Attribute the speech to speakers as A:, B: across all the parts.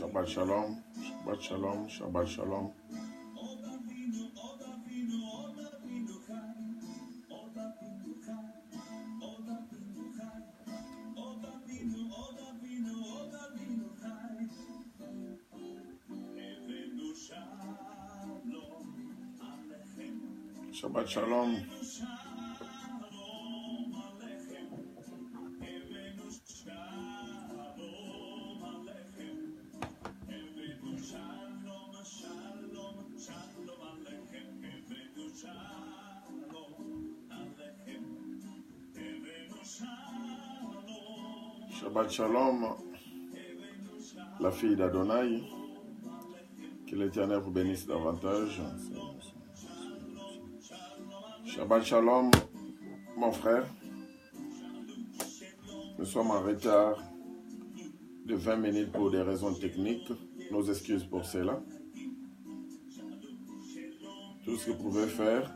A: Shabbat Shalom, Shabbat Shalom, Shabbat Shalom. Shabbat Shalom. Shabbat Shalom, la fille d'Adonai, que l'Éternel vous bénisse davantage. Shabbat Shalom, mon frère. Nous sommes en retard de 20 minutes pour des raisons techniques. Nos excuses pour cela. Tout ce que vous pouvez faire.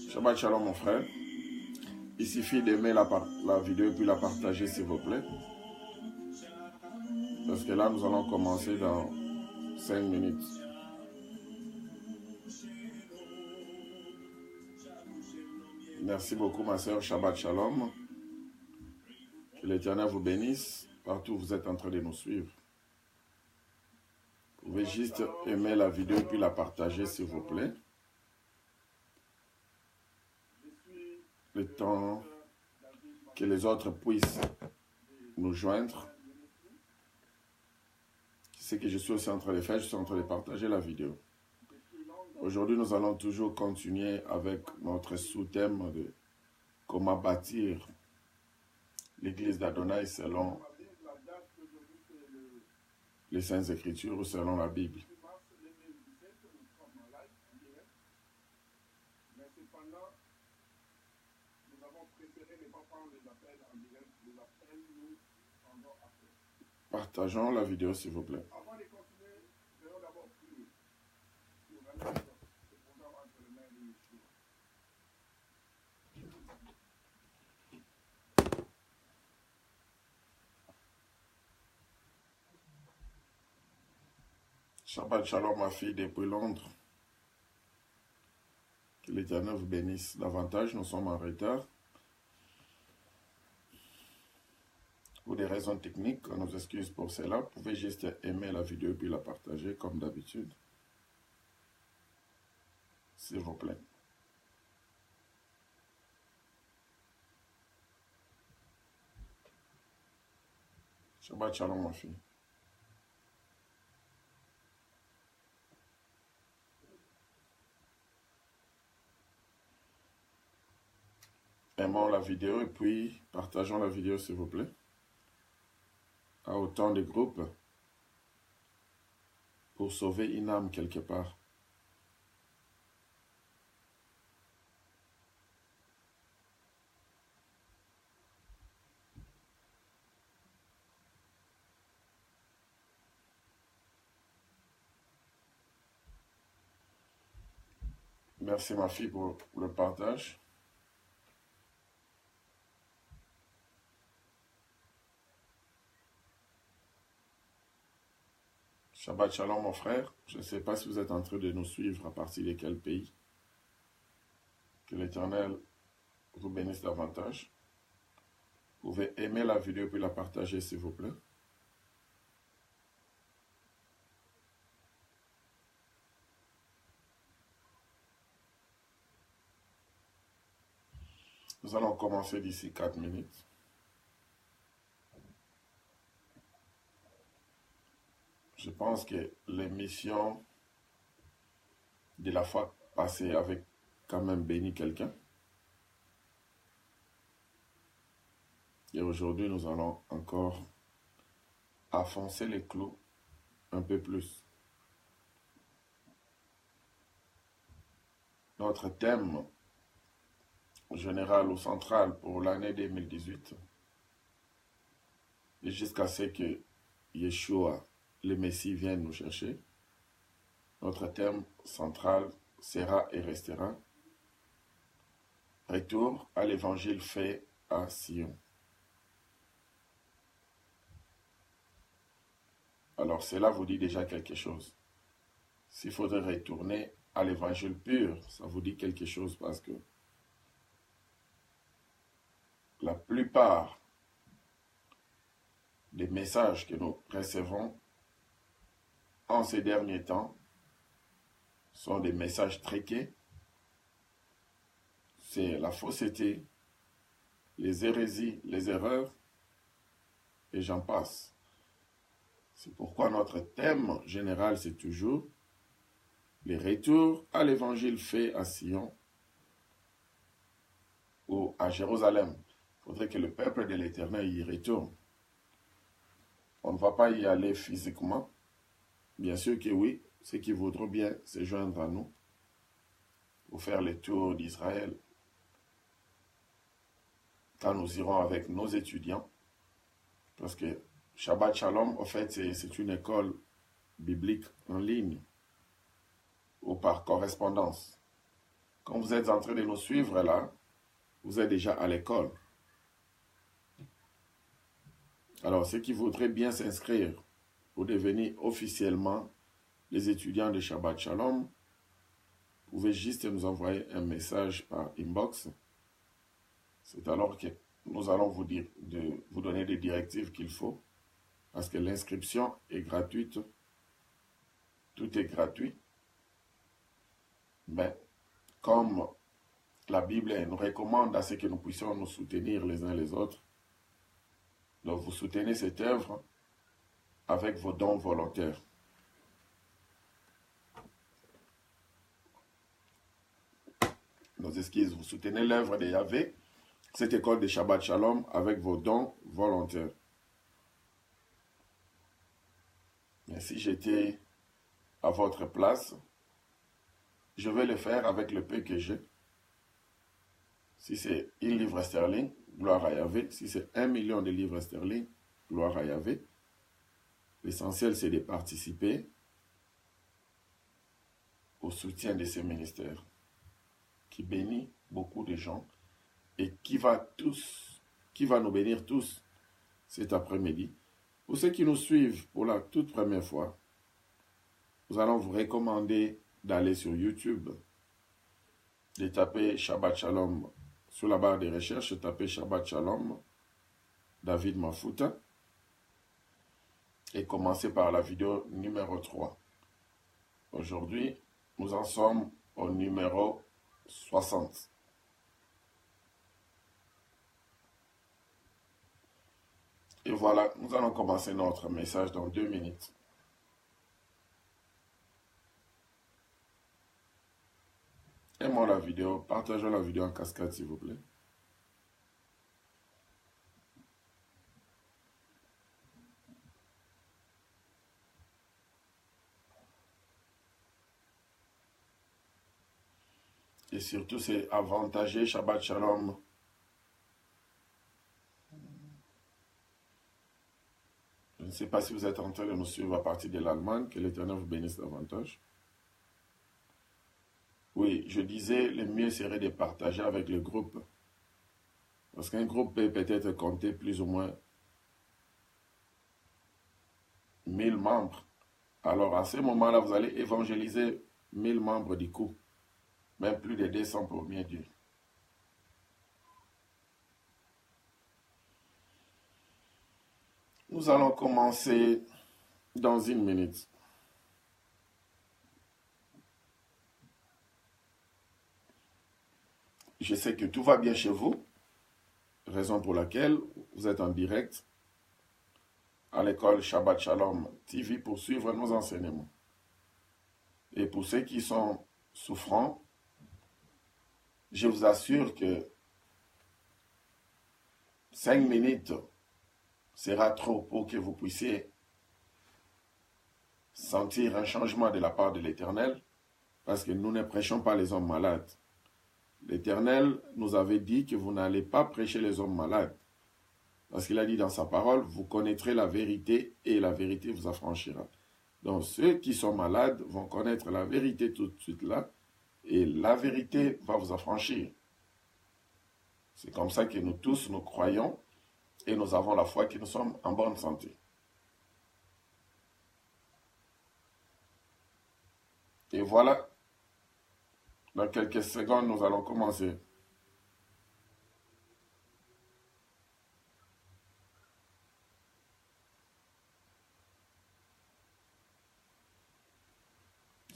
A: Shabbat Shalom, mon frère. Il suffit d'aimer la vidéo et puis la partager, s'il vous plaît. Parce que là, nous allons commencer dans 5 minutes. Merci beaucoup, ma soeur. Shabbat Shalom. Que l'Éternel vous bénisse partout où vous êtes en train de nous suivre. Vous pouvez juste aimer la vidéo et puis la partager, s'il vous plaît. Le temps que les autres puissent nous joindre. C'est ce que je suis aussi en train de faire, je suis en train de partager la vidéo. Aujourd'hui, nous allons toujours continuer avec notre sous-thème de comment bâtir l'église d'Adonai selon les Saintes Écritures ou selon la Bible. Partageons la vidéo, s'il vous plaît. Shabbat Shalom, ma fille depuis Londres. Que l'Éternel vous bénisse davantage. Nous sommes en retard. Pour des raisons techniques, on nous excuse pour cela. Vous pouvez juste aimer la vidéo puis la partager comme d'habitude. S'il vous plaît. Shabbat Shalom, ma fille. Aimons la vidéo et puis partageons la vidéo, s'il vous plaît. À autant de groupes pour sauver une âme quelque part. Merci ma fille pour le partage. Shabbat Shalom, mon frère. Je ne sais pas si vous êtes en train de nous suivre à partir de quel pays. Que l'Éternel vous bénisse davantage. Vous pouvez aimer la vidéo puis la partager, s'il vous plaît. Nous allons commencer d'ici 4 minutes. Je pense que l'émission de la fois passée avait quand même béni quelqu'un. Et aujourd'hui, nous allons encore enfoncer les clous un peu plus. Notre thème général ou central pour l'année 2018 et jusqu'à ce que Yeshua, le Messie, vienne nous chercher. Notre thème central sera et restera retour à l'évangile fait à Sion. Alors, cela vous dit déjà quelque chose. S'il faudrait retourner à l'évangile pur, ça vous dit quelque chose parce que la plupart des messages que nous recevons en ces derniers temps sont des messages triqués. C'est la fausseté, les hérésies, les erreurs, et j'en passe. C'est pourquoi notre thème général, c'est toujours les retours à l'évangile fait à Sion ou à Jérusalem. Il faudrait que le peuple de l'Éternel y retourne. On ne va pas y aller physiquement. Bien sûr que oui, ceux qui voudront bien se joindre à nous pour faire le tour d'Israël quand nous irons avec nos étudiants. Parce que Shabbat Shalom, en fait, c'est une école biblique en ligne ou par correspondance. Quand vous êtes en train de nous suivre là, vous êtes déjà à l'école. Alors, ceux qui voudraient bien s'inscrire pour devenir officiellement les étudiants de Shabbat Shalom, vous pouvez juste nous envoyer un message par inbox. C'est alors que nous allons vous dire de vous donner des directives qu'il faut, parce que l'inscription est gratuite, tout est gratuit. Mais comme la Bible nous recommande à ce que nous puissions nous soutenir les uns les autres, donc vous soutenez cette œuvre avec vos dons volontaires. Nos excuses, vous soutenez l'œuvre de Yahvé, cette école de Shabbat Shalom, avec vos dons volontaires. Mais si j'étais à votre place, je vais le faire avec le peu que j'ai. Si c'est 1 livre sterling, gloire à Yahvé. Si c'est 1 million de livres sterling, gloire à Yahvé. L'essentiel, c'est de participer au soutien de ces ministères qui bénit beaucoup de gens et qui va nous bénir tous cet après-midi. Pour ceux qui nous suivent pour la toute première fois, nous allons vous recommander d'aller sur YouTube, de taper Shabbat Shalom sur la barre de recherche, taper Shabbat Shalom, David Mafuta, et commencer par la vidéo numéro 3. Aujourd'hui, nous en sommes au numéro 60. Et voilà, nous allons commencer notre message dans 2 minutes. Aimons la vidéo, partageons la vidéo en cascade s'il vous plaît. Et surtout, c'est avantagé Shabbat Shalom. Je ne sais pas si vous êtes en train de nous suivre à partir de l'Allemagne, que l'Éternel vous bénisse davantage. Oui, je disais, le mieux serait de partager avec le groupe. Parce qu'un groupe peut peut-être compter plus ou moins 1000 membres. Alors à ce moment-là, vous allez évangéliser 1000 membres du coup. Même plus de 200 pour bien Dieu. Nous allons commencer dans 1 minute. Je sais que tout va bien chez vous, raison pour laquelle vous êtes en direct à l'école Shabbat Shalom TV pour suivre nos enseignements. Et pour ceux qui sont souffrants, je vous assure que 5 minutes sera trop pour que vous puissiez sentir un changement de la part de l'Éternel, parce que nous ne prêchons pas les hommes malades. L'Éternel nous avait dit que vous n'allez pas prêcher les hommes malades, parce qu'il a dit dans sa parole, vous connaîtrez la vérité et la vérité vous affranchira. Donc ceux qui sont malades vont connaître la vérité tout de suite là, et la vérité va vous affranchir. C'est comme ça que nous tous, nous croyons, et nous avons la foi que nous sommes en bonne santé. Et voilà, dans quelques secondes, nous allons commencer.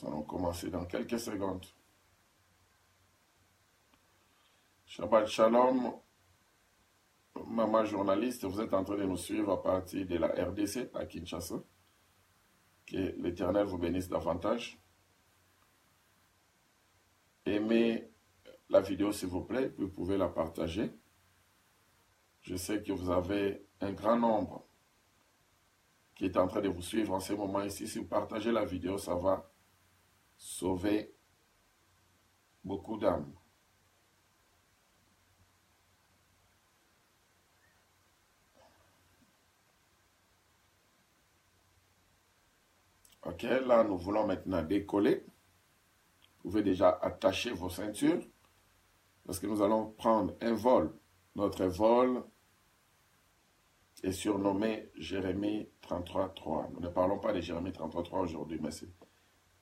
A: Nous allons commencer dans quelques secondes. Shabbat Shalom, maman journaliste, vous êtes en train de nous suivre à partir de la RDC à Kinshasa. Que l'Éternel vous bénisse davantage. Aimez la vidéo s'il vous plaît, vous pouvez la partager. Je sais que vous avez un grand nombre qui est en train de vous suivre en ce moment ici. Si vous partagez la vidéo, ça va sauver beaucoup d'âmes. Ok, là nous voulons maintenant décoller. Vous pouvez déjà attacher vos ceintures parce que nous allons prendre un vol. Notre vol est surnommé Jérémie 33.3. Nous ne parlons pas de Jérémie 33.3 aujourd'hui, mais c'est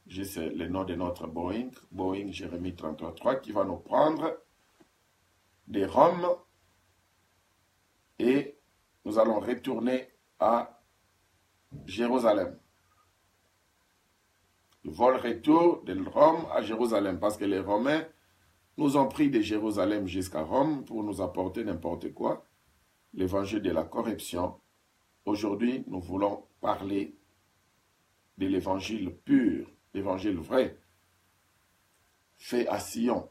A: juste le nom de notre Boeing, Boeing Jérémie 33.3, qui va nous prendre de Rome et nous allons retourner à Jérusalem. Le vol retour de Rome à Jérusalem, parce que les Romains nous ont pris de Jérusalem jusqu'à Rome pour nous apporter n'importe quoi, l'évangile de la corruption. Aujourd'hui, nous voulons parler de l'évangile pur, l'évangile vrai, fait à Sion.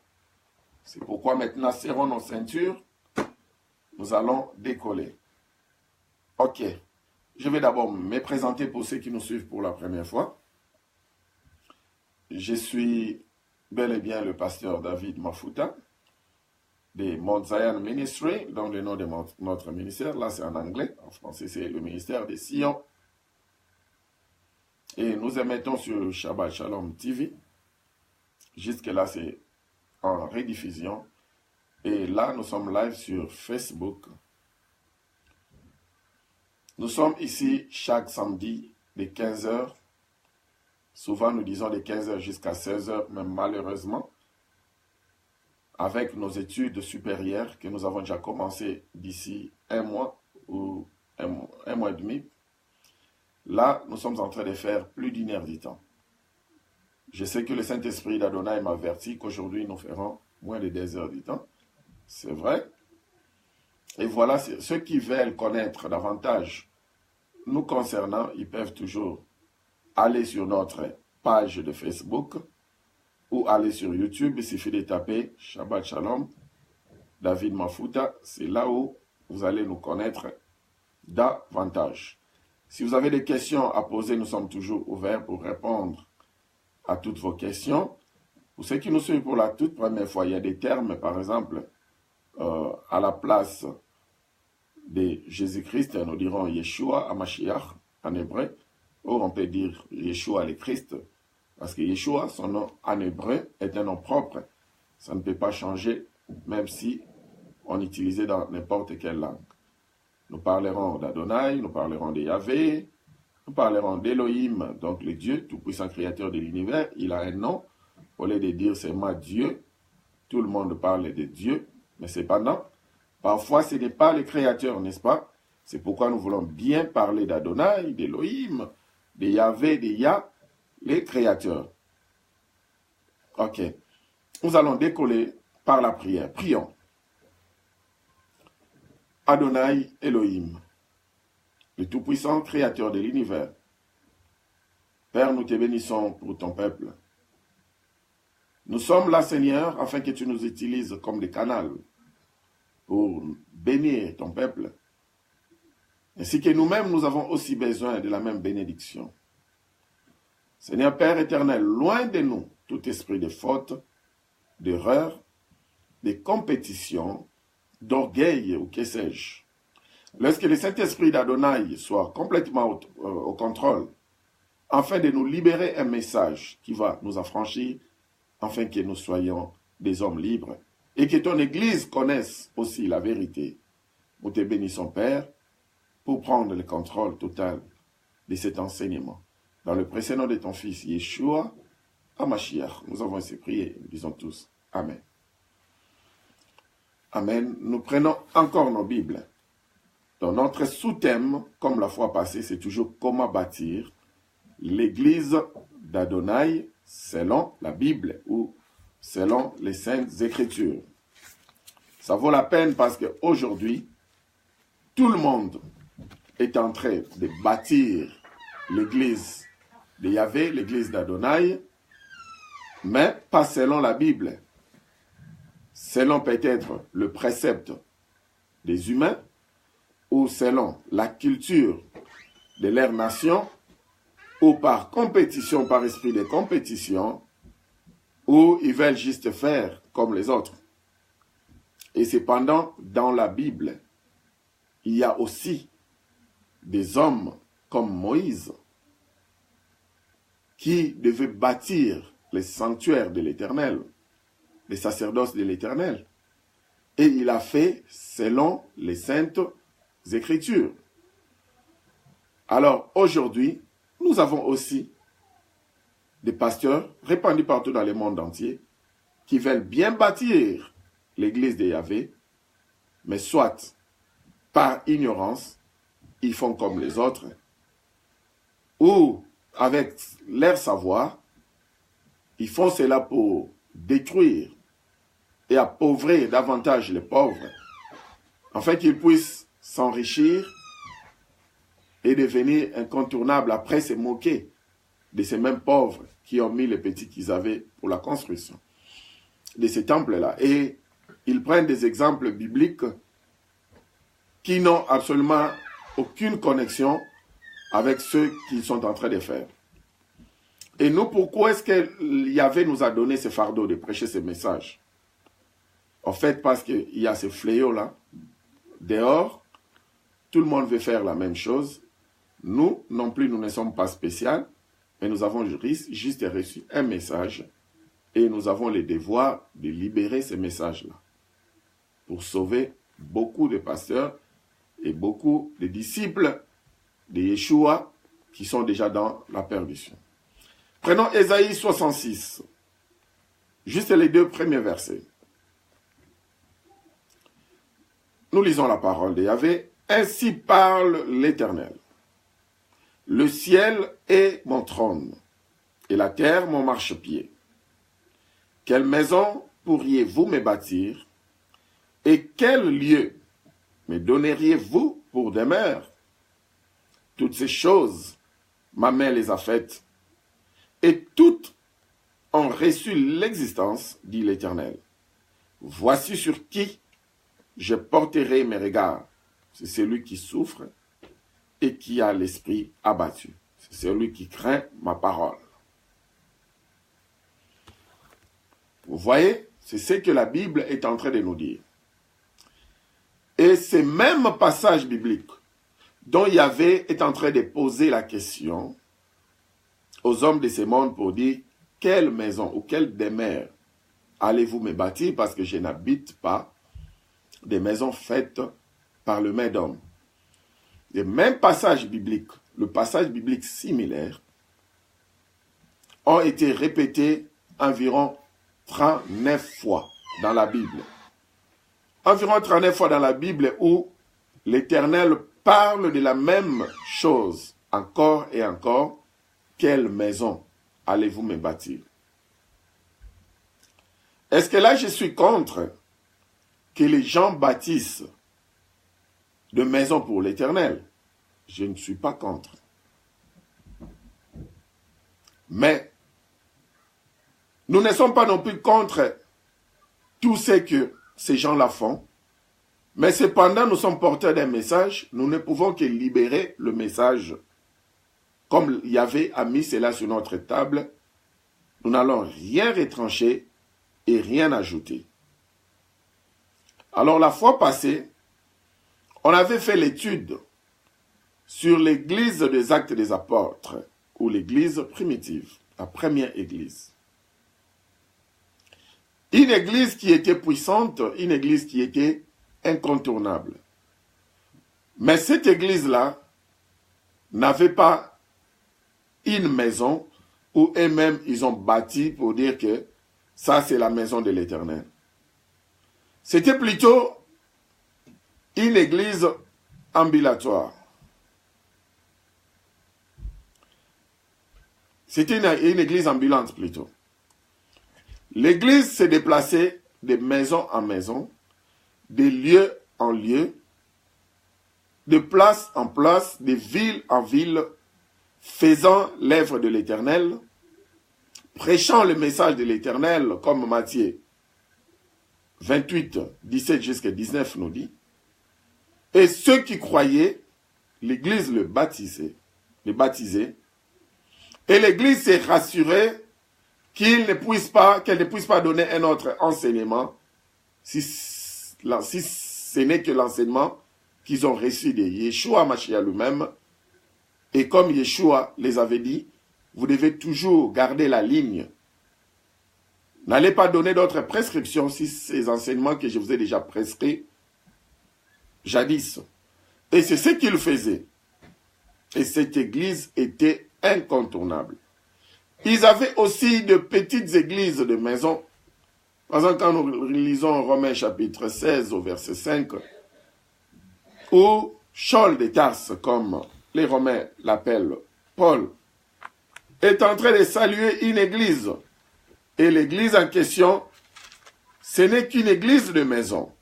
A: C'est pourquoi maintenant, serrons nos ceintures, nous allons décoller. Ok, je vais d'abord me présenter pour ceux qui nous suivent pour la première fois. Je suis bel et bien le pasteur David Mafuta de Mount Zion Ministry, dans le nom de notre ministère. Là, c'est en anglais. En français, c'est le ministère de Sion. Et nous émettons sur Shabbat Shalom TV. Jusque-là, c'est en rediffusion. Et là, nous sommes live sur Facebook. Nous sommes ici chaque samedi de 15h. Souvent, nous disons de 15h jusqu'à 16h, mais malheureusement, avec nos études supérieures que nous avons déjà commencé d'ici un mois ou un mois et demi, là, nous sommes en train de faire plus d'une heure du temps. Je sais que le Saint-Esprit d'Adonai m'a averti qu'aujourd'hui, nous ferons moins de 2 heures du temps. C'est vrai. Et voilà, ceux qui veulent connaître davantage nous concernant, ils peuvent toujours aller sur notre page de Facebook ou aller sur YouTube. Il suffit de taper Shabbat Shalom, David Mafuta. C'est là où vous allez nous connaître davantage. Si vous avez des questions à poser, nous sommes toujours ouverts pour répondre à toutes vos questions. Pour ceux qui nous suivent pour la toute première fois, il y a des termes, par exemple, à la place de Jésus-Christ, nous dirons Yeshua, Hamashiach, en hébreu. Or, on peut dire Yeshua le Christ, parce que Yeshua, son nom en hébreu, est un nom propre. Ça ne peut pas changer, même si on utilisait dans n'importe quelle langue. Nous parlerons d'Adonai, nous parlerons de Yahvé, nous parlerons d'Elohim, donc le Dieu, tout-puissant créateur de l'univers. Il a un nom. Au lieu de dire c'est moi Dieu, tout le monde parle de Dieu, mais cependant, parfois ce n'est pas le créateur, n'est-ce pas? C'est pourquoi nous voulons bien parler d'Adonai, d'Elohim, de Yahvé, de Yah, les créateurs. Ok. Nous allons décoller par la prière. Prions. Adonai, Elohim, le tout-puissant créateur de l'univers. Père, nous te bénissons pour ton peuple. Nous sommes là, Seigneur, afin que tu nous utilises comme des canaux pour bénir ton peuple. Ainsi que nous-mêmes, nous avons aussi besoin de la même bénédiction. Seigneur Père éternel, loin de nous tout esprit de faute, d'erreur, de compétition, d'orgueil ou que sais-je. Lorsque le Saint-Esprit d'Adonai soit complètement au contrôle, afin de nous libérer un message qui va nous affranchir, afin que nous soyons des hommes libres, et que ton Église connaisse aussi la vérité. Nous te bénissons, Père, pour prendre le contrôle total de cet enseignement. Dans le précédent de ton Fils Yeshua, Hamashiach. Nous avons ainsi prié, nous disons tous Amen. Amen. Nous prenons encore nos Bibles. Dans notre sous-thème, comme la fois passée, c'est toujours comment bâtir l'église d'Adonai selon la Bible ou selon les Saintes Écritures. Ça vaut la peine parce qu'aujourd'hui, tout le monde est en train de bâtir l'église de Yahvé, l'église d'Adonai, mais pas selon la Bible, selon peut-être le précepte des humains ou selon la culture de leur nation, ou par compétition, par esprit de compétition, ou ils veulent juste faire comme les autres. Et cependant, dans la Bible, il y a aussi des hommes comme Moïse qui devaient bâtir les sanctuaires de l'Éternel, les sacerdoces de l'Éternel. Et il a fait selon les Saintes Écritures. Alors aujourd'hui, nous avons aussi des pasteurs répandus partout dans le monde entier qui veulent bien bâtir l'église de Yahvé, mais soit par ignorance, ils font comme les autres, ou avec leur savoir, ils font cela pour détruire et appauvrir davantage les pauvres, afin qu'ils puissent s'enrichir et devenir incontournables, après se moquer de ces mêmes pauvres qui ont mis les petits qu'ils avaient pour la construction de ces temples-là. Et ils prennent des exemples bibliques qui n'ont absolument aucune connexion avec ceux qu'ils sont en train de faire. Et nous, pourquoi est-ce que Yahvé nous a donné ce fardeau de prêcher ce message? En fait, parce qu'il y a ce fléau-là. Dehors, tout le monde veut faire la même chose. Nous, non plus, nous ne sommes pas spéciaux, mais nous avons juste reçu un message et nous avons le devoir de libérer ce message-là pour sauver beaucoup de pasteurs et beaucoup de disciples de Yeshua qui sont déjà dans la perdition. Prenons Ésaïe 66, juste les 2 premiers versets. Nous lisons la parole de Yahvé. Ainsi parle l'Éternel. Le ciel est mon trône, et la terre mon marchepied. Quelle maison pourriez-vous me bâtir, et quel lieu me donneriez-vous pour demeure? Toutes ces choses, ma main les a faites, et toutes ont reçu l'existence, dit l'Éternel. Voici sur qui je porterai mes regards. C'est celui qui souffre et qui a l'esprit abattu. C'est celui qui craint ma parole. Vous voyez, c'est ce que la Bible est en train de nous dire. Et ces mêmes passages bibliques dont Yahvé est en train de poser la question aux hommes de ce monde pour dire quelle maison ou quelle demeure allez-vous me bâtir, parce que je n'habite pas des maisons faites par le main d'homme. Les mêmes passages bibliques, le passage biblique similaire, ont été répétés environ 39 fois dans la Bible. Environ 39 fois dans la Bible où l'Éternel parle de la même chose encore et encore. Quelle maison allez-vous me bâtir? Est-ce que là je suis contre que les gens bâtissent de maisons pour l'Éternel? Je ne suis pas contre. Mais nous ne sommes pas non plus contre tout ce que ces gens-là font. Mais cependant, nous sommes porteurs d'un message. Nous ne pouvons que libérer le message. Comme Yahvé a mis cela sur notre table, nous n'allons rien retrancher et rien ajouter. Alors la fois passée, on avait fait l'étude sur l'église des Actes des Apôtres, ou l'église primitive, la première église. Une église qui était puissante, une église qui était incontournable. Mais cette église-là n'avait pas une maison ou eux-mêmes, ils ont bâti pour dire que ça, c'est la maison de l'Éternel. C'était plutôt une église ambulatoire. C'était une église ambulante plutôt. L'église s'est déplacée de maison en maison, de lieu en lieu, de place en place, de ville en ville, faisant l'œuvre de l'Éternel, prêchant le message de l'Éternel, comme Matthieu 28, 17 jusqu'à 19 nous dit. Et ceux qui croyaient, l'Église le baptisait. Et l'Église s'est rassurée qu'elle ne puisse pas donner un autre enseignement si ce n'est que l'enseignement qu'ils ont reçu de Yeshua Mashiach lui-même. Et comme Yeshua les avait dit, vous devez toujours garder la ligne. N'allez pas donner d'autres prescriptions si ces enseignements que je vous ai déjà prescrits jadis. Et c'est ce qu'il faisait. Et cette église était incontournable. Ils avaient aussi de petites églises de maison. Par exemple, quand nous lisons Romains chapitre 16 au verset 5, où Saul de Tarse, comme les Romains l'appellent, Paul, est en train de saluer une église. Et l'église en question, ce n'est qu'une église de maison.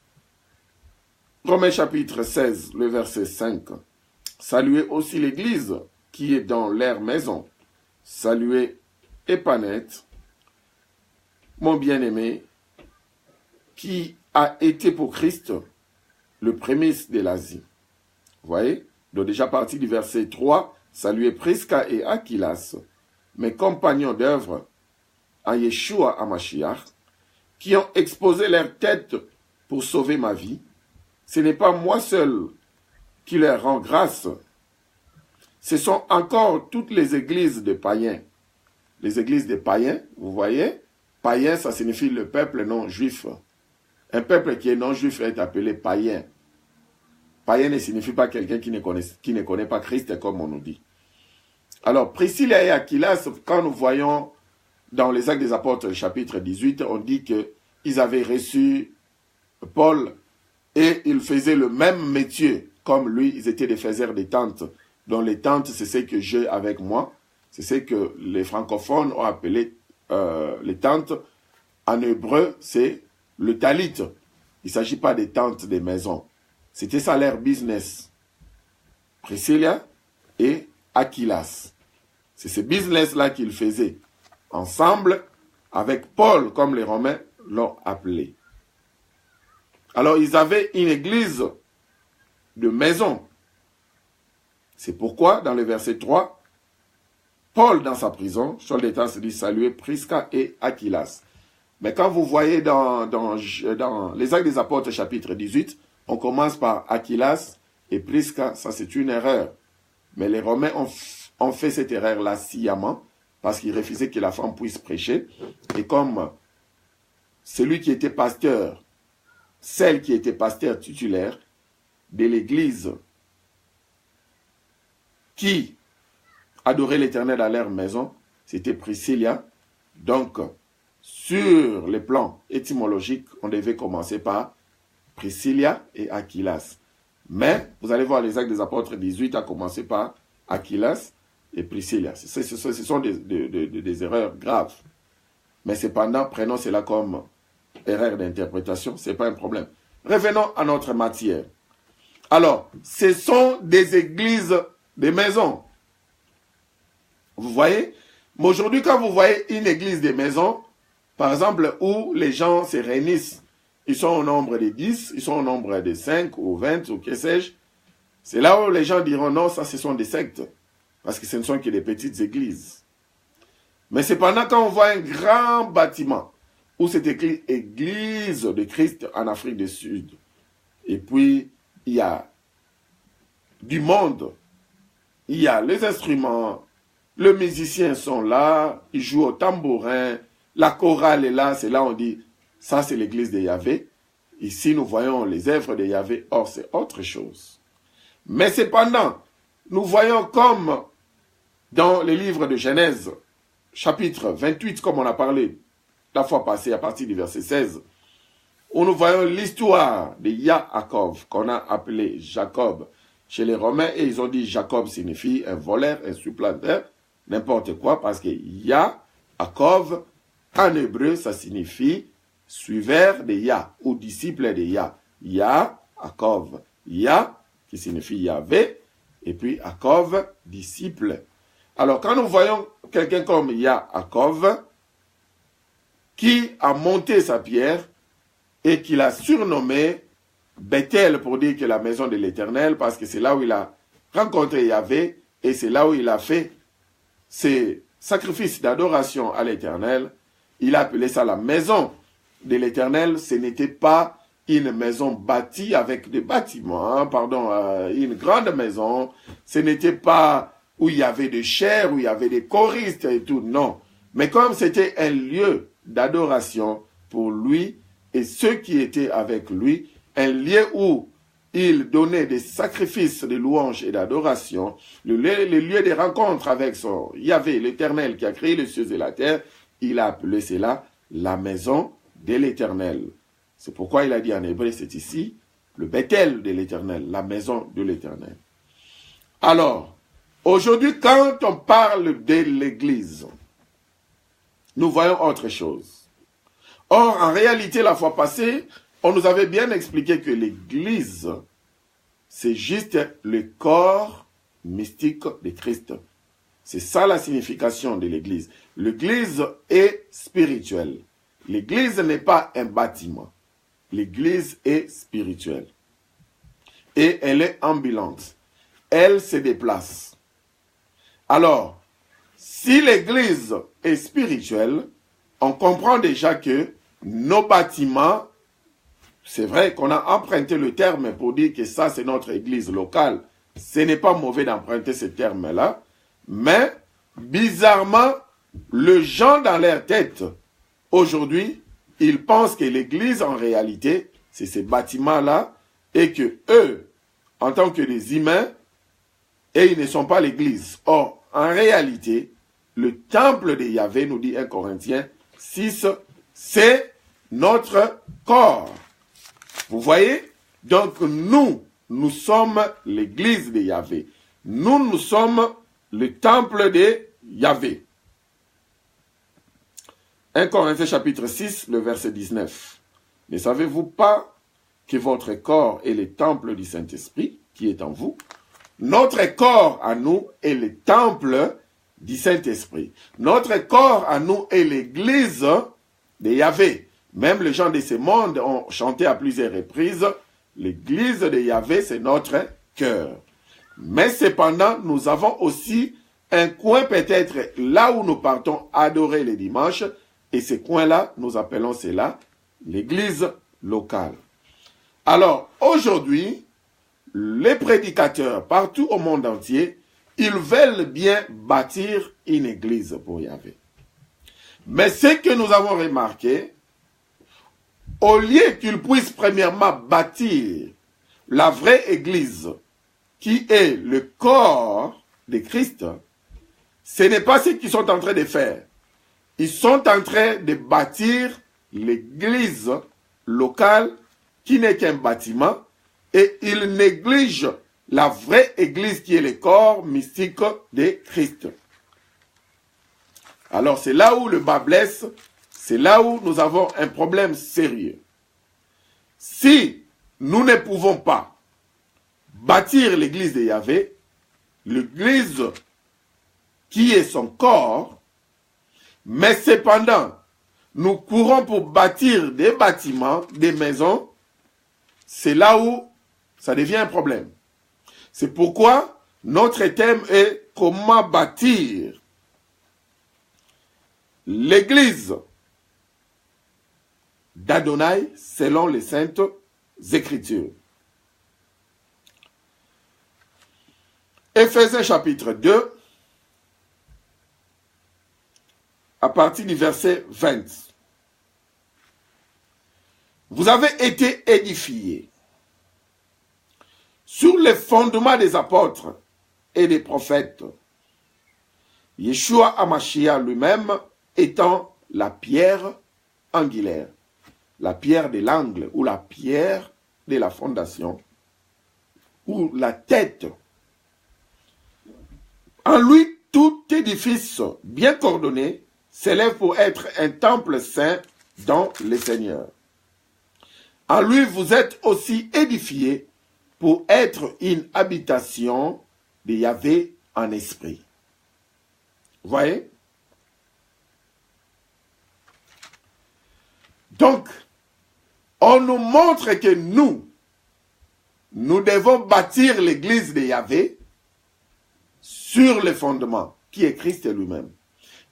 A: Romains chapitre 16, le verset 5. Saluez aussi l'église qui est dans leur maison. Saluez Épanète, mon bien-aimé, qui a été pour Christ le prémisse de l'Asie. Vous voyez? Donc déjà parti du verset 3, saluez Prisca et Aquilas, mes compagnons d'œuvre en Yeshua HaMashiach, qui ont exposé leur tête pour sauver ma vie. Ce n'est pas moi seul qui leur rend grâce. Ce sont encore toutes les églises de païens. Les églises des païens, vous voyez, païen, ça signifie le peuple non juif. Un peuple qui est non juif est appelé païen. Païen ne signifie pas quelqu'un qui ne connaît pas Christ, comme on nous dit. Alors, Priscilla et Aquilas, quand nous voyons dans les Actes des Apôtres, chapitre 18, on dit qu'ils avaient reçu Paul et ils faisaient le même métier. Comme lui, ils étaient des faiseurs des tentes. Donc les tentes, c'est ce que j'ai avec moi. C'est ce que les francophones ont appelé les tentes. En hébreu, c'est le talit. Il ne s'agit pas des tentes des maisons. C'était ça leur business. Priscilla et Aquilas. C'est ce business-là qu'ils faisaient. Ensemble, avec Paul, comme les Romains l'ont appelé. Alors, ils avaient une église de maison. C'est pourquoi, dans le verset 3, Paul, dans sa prison, Saul de Tarse dit saluer Prisca et Aquilas. Mais quand vous voyez dans les Actes des Apôtres, chapitre 18, on commence par Aquilas et Prisca, ça c'est une erreur. Mais les Romains ont fait cette erreur-là sciemment, parce qu'ils refusaient que la femme puisse prêcher. Et comme celui qui était pasteur, celle qui était pasteur titulaire de l'église, qui adorait l'Éternel à leur maison, c'était Priscilla. Donc, sur le plan étymologique, on devait commencer par Priscilla et Aquilas. Mais, vous allez voir les Actes des Apôtres 18 a commencé par Aquilas et Priscilla. Ce sont des erreurs graves. Mais cependant, prenons cela comme erreur d'interprétation, ce n'est pas un problème. Revenons à notre matière. Alors, ce sont des églises, des maisons. Vous voyez? Mais aujourd'hui, quand vous voyez une église des maisons, par exemple, où les gens se réunissent, ils sont au nombre de 10, ils sont au nombre de 5 ou 20 ou que sais-je, c'est là où les gens diront non, ça ce sont des sectes. Parce que ce ne sont que des petites églises. Mais cependant, quand on voit un grand bâtiment, où c'est écrit Église de Christ en Afrique du Sud, et puis il y a du monde, il y a les instruments, les musiciens sont là, ils jouent au tambourin, la chorale est là, c'est là on dit, ça c'est l'église de Yahvé. Ici nous voyons les œuvres de Yahvé, or c'est autre chose. Mais cependant, nous voyons comme dans les livres de Genèse, chapitre 28, comme on a parlé la fois passée à partir du verset 16, où nous voyons l'histoire de Yaakov, qu'on a appelé Jacob chez les Romains, et ils ont dit Jacob signifie un voleur, un supplanteur, n'importe quoi, parce que Yaakov, en hébreu, ça signifie suiveur de Yah, ou disciple de Yah. Yaakov, Yah, qui signifie Yahvé, et puis Akov, disciple. Alors, quand nous voyons quelqu'un comme Yaakov, qui a monté sa pierre, et qu'il a surnommé Bethel pour dire que la maison de l'Éternel, parce que c'est là où il a rencontré Yahvé, et c'est là où il a fait ses sacrifices d'adoration à l'Éternel. Il a appelé ça la maison de l'Éternel. Ce n'était pas une maison bâtie avec des bâtiments, une grande maison. Ce n'était pas où il y avait des chairs, où il y avait des choristes et tout, non. Mais comme c'était un lieu d'adoration pour lui et ceux qui étaient avec lui, un lieu où il donnait des sacrifices de louange et d'adoration, le lieu de rencontre avec son Yahvé, l'Éternel qui a créé les cieux et la terre, il a appelé cela la maison de l'Éternel. C'est pourquoi il a dit en hébreu, c'est ici, le Bethel de l'Éternel, la maison de l'Éternel. Alors, aujourd'hui, quand on parle de l'Église, nous voyons autre chose. Or, en réalité, la fois passée, on nous avait bien expliqué que l'Église, c'est juste le corps mystique de Christ. C'est ça la signification de l'Église. L'Église est spirituelle. L'Église n'est pas un bâtiment. L'Église est spirituelle. Et elle est ambulante. Elle se déplace. Alors, si l'Église est spirituelle, on comprend déjà que nos bâtiments, c'est vrai qu'on a emprunté le terme pour dire que ça c'est notre église locale. Ce n'est pas mauvais d'emprunter ce terme-là, mais bizarrement, les gens dans leur tête, aujourd'hui, ils pensent que l'église en réalité, c'est ces bâtiments-là, et que eux, en tant que des humains, et ils ne sont pas l'église. Or, en réalité, le temple de Yahvé, nous dit 1 Corinthiens 6, c'est notre corps. Vous voyez? Donc nous sommes l'église de Yahvé. Nous sommes le temple de Yahvé. 1 Corinthiens chapitre 6, le verset 19. Ne savez-vous pas que votre corps est le temple du Saint-Esprit qui est en vous? Notre corps à nous est le temple du Saint-Esprit. Notre corps à nous est l'église de Yahvé. Même les gens de ce monde ont chanté à plusieurs reprises, l'église de Yahvé, c'est notre cœur. Mais cependant, nous avons aussi un coin peut-être là où nous partons adorer les dimanches, et ce coin-là, nous appelons cela l'église locale. Alors, aujourd'hui, les prédicateurs partout au monde entier, ils veulent bien bâtir une église pour Yahvé. Mais ce que nous avons remarqué, au lieu qu'ils puissent premièrement bâtir la vraie église, qui est le corps de Christ, ce n'est pas ce qu'ils sont en train de faire. Ils sont en train de bâtir l'église locale, qui n'est qu'un bâtiment, et ils négligent la vraie église qui est le corps mystique de Christ. Alors c'est là où le bas blesse, c'est là où nous avons un problème sérieux. Si nous ne pouvons pas bâtir l'église de Yahvé, l'église qui est son corps, mais cependant, nous courons pour bâtir des bâtiments, des maisons, c'est là où ça devient un problème. C'est pourquoi notre thème est comment bâtir l'église d'Adonai selon les saintes Écritures. Éphésiens chapitre 2, à partir du verset 20. Vous avez été édifiés sur les fondements des apôtres et des prophètes, Yeshua HaMashiach lui-même étant la pierre angulaire, la pierre de l'angle ou la pierre de la fondation ou la tête. En lui, tout édifice bien coordonné s'élève pour être un temple saint dans le Seigneur. En lui, vous êtes aussi édifiés pour être une habitation de Yahvé en esprit. Vous voyez? Donc, on nous montre que nous devons bâtir l'église de Yahvé sur le fondement qui est Christ lui-même.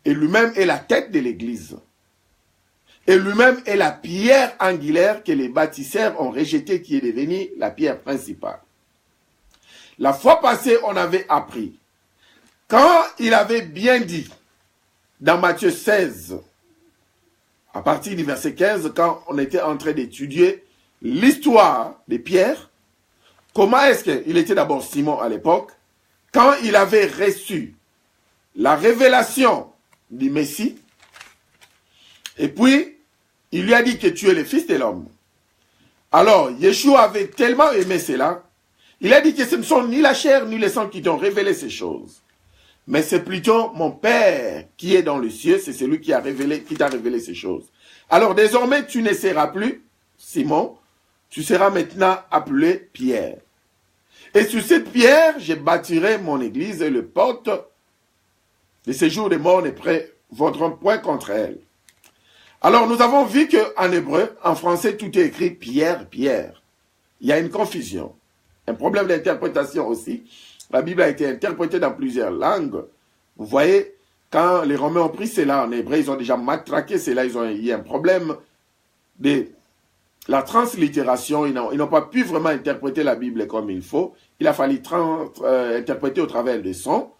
A: Et lui-même est la tête de l'église. Et lui-même est la pierre angulaire que les bâtisseurs ont rejetée, qui est devenue la pierre principale. La fois passée, on avait appris, quand il avait bien dit, dans Matthieu 16, à partir du verset 15, quand on était en train d'étudier l'histoire de Pierre, comment est-ce qu'il était d'abord Simon à l'époque, quand il avait reçu la révélation du Messie, et puis il lui a dit que tu es le Fils de l'homme. Alors, Yeshua avait tellement aimé cela, il a dit que ce ne sont ni la chair ni le sang qui t'ont révélé ces choses, mais c'est plutôt mon Père qui est dans le ciel, c'est celui qui t'a révélé ces choses. Alors désormais, tu ne seras plus Simon, tu seras maintenant appelé Pierre. Et sur cette pierre, je bâtirai mon église et le porte de ces jours de mort ne prévaudront point contre elle. Alors nous avons vu qu'en hébreu, en français, tout est écrit Pierre, Pierre. Il y a une confusion, un problème d'interprétation aussi. La Bible a été interprétée dans plusieurs langues. Vous voyez, quand les Romains ont pris cela en hébreu, ils ont déjà matraqué cela, il y a un problème de la translittération. Ils n'ont pas pu vraiment interpréter la Bible comme il faut. Il a fallu interpréter au travers des sons.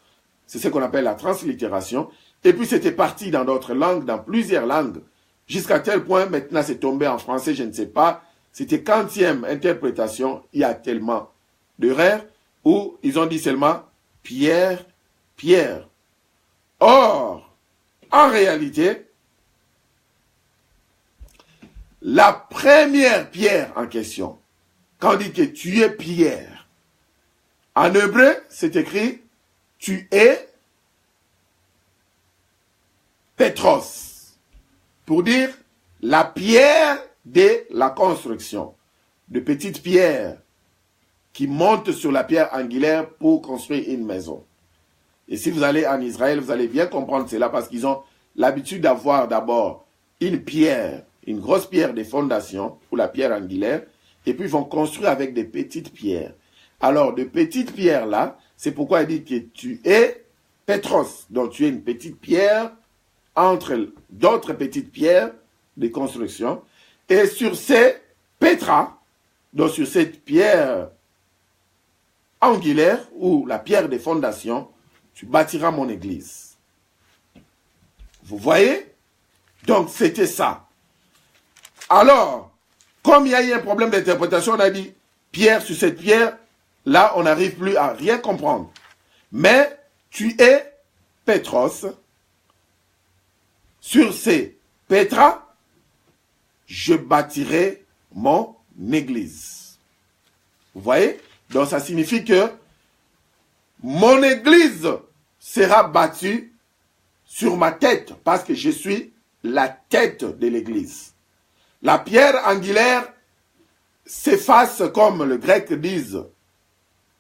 A: C'est ce qu'on appelle la translittération. Et puis c'était parti dans d'autres langues, dans plusieurs langues. Jusqu'à tel point, maintenant c'est tombé en français, je ne sais pas. C'était 40e interprétation, il y a tellement d'erreurs, où ils ont dit seulement Pierre, Pierre. Or, en réalité, la première pierre en question, quand on dit que tu es Pierre, en hébreu, c'est écrit tu es Pétros, pour dire la pierre de la construction, de petites pierres qui montent sur la pierre angulaire pour construire une maison. Et si vous allez en Israël, vous allez bien comprendre cela parce qu'ils ont l'habitude d'avoir d'abord une pierre, une grosse pierre de fondation pour la pierre angulaire, et puis ils vont construire avec des petites pierres. Alors, de petites pierres là, c'est pourquoi il dit que tu es Pétros, donc tu es une petite pierre entre d'autres petites pierres de construction, et sur ces pétras, donc sur cette pierre angulaire ou la pierre de fondation, tu bâtiras mon église. Vous voyez? Donc c'était ça. Alors, comme il y a eu un problème d'interprétation, on a dit pierre sur cette pierre, là on n'arrive plus à rien comprendre. Mais tu es Pétros, sur ces pétras, je bâtirai mon église. Vous voyez? Donc ça signifie que mon église sera bâtue sur ma tête, parce que je suis la tête de l'église. La pierre angulaire s'efface comme le grec disent.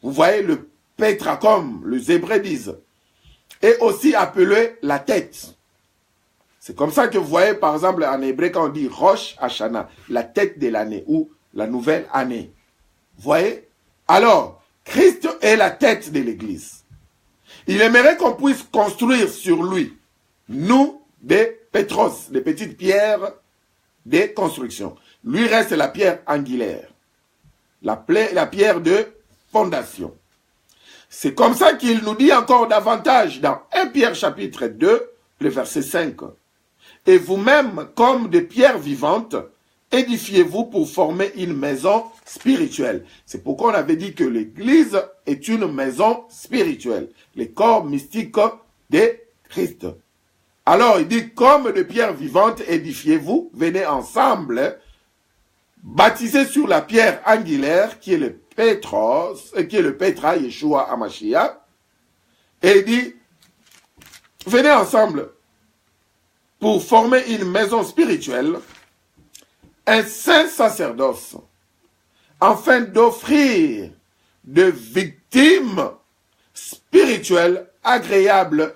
A: Vous voyez, le pétra comme les hébreux disent. Et aussi appelé la tête. C'est comme ça que vous voyez, par exemple, en hébreu, quand on dit Rosh Hashanah, la tête de l'année ou la nouvelle année. Vous voyez? Alors, Christ est la tête de l'église. Il aimerait qu'on puisse construire sur lui, nous, des pétros, des petites pierres de construction. Lui reste la pierre angulaire, la pierre de fondation. C'est comme ça qu'il nous dit encore davantage dans 1 Pierre chapitre 2, le verset 5. Et vous-même, comme des pierres vivantes, édifiez-vous pour former une maison spirituelle. C'est pourquoi on avait dit que l'église est une maison spirituelle, le corps mystique de Christ. Alors, il dit, comme de pierres vivantes, édifiez-vous, venez ensemble, baptisés sur la pierre angulaire, qui est le Pétros, qui est le Pétra, Yeshua Hamashiach. Et il dit, venez ensemble pour former une maison spirituelle, un saint sacerdoce, afin d'offrir de victimes spirituelles agréables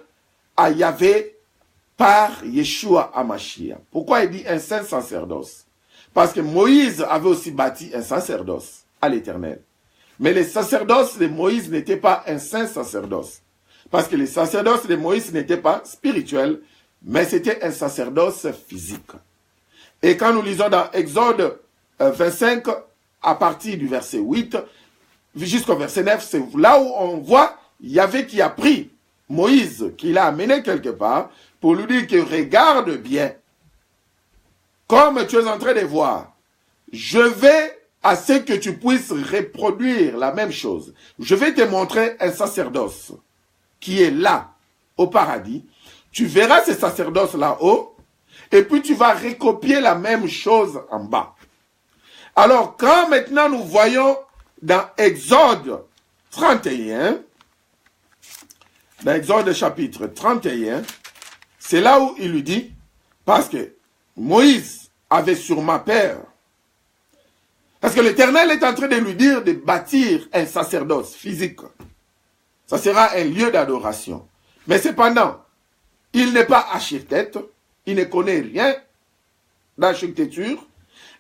A: à Yahvé par Yeshua Hamashiach. Pourquoi il dit un saint sacerdoce? Parce que Moïse avait aussi bâti un sacerdoce à l'Éternel. Mais les sacerdoces de Moïse n'étaient pas un saint sacerdoce. Parce que les sacerdoces de Moïse n'étaient pas spirituels, mais c'était un sacerdoce physique. Et quand nous lisons dans Exode 25, à partir du verset 8 jusqu'au verset 9, c'est là où on voit Yahvé qui a pris Moïse, qui l'a amené quelque part, pour lui dire que regarde bien, comme tu es en train de voir, je vais à ce que tu puisses reproduire la même chose. Je vais te montrer un sacerdoce qui est là, au paradis. Tu verras ce sacerdoce là-haut, et puis tu vas recopier la même chose en bas. Alors, quand maintenant nous voyons dans Exode 31, dans Exode chapitre 31, c'est là où il lui dit, parce que Moïse avait sûrement peur, parce que l'Éternel est en train de lui dire de bâtir un sacerdoce physique. Ça sera un lieu d'adoration. Mais cependant, il n'est pas architecte, il ne connaît rien d'architecture,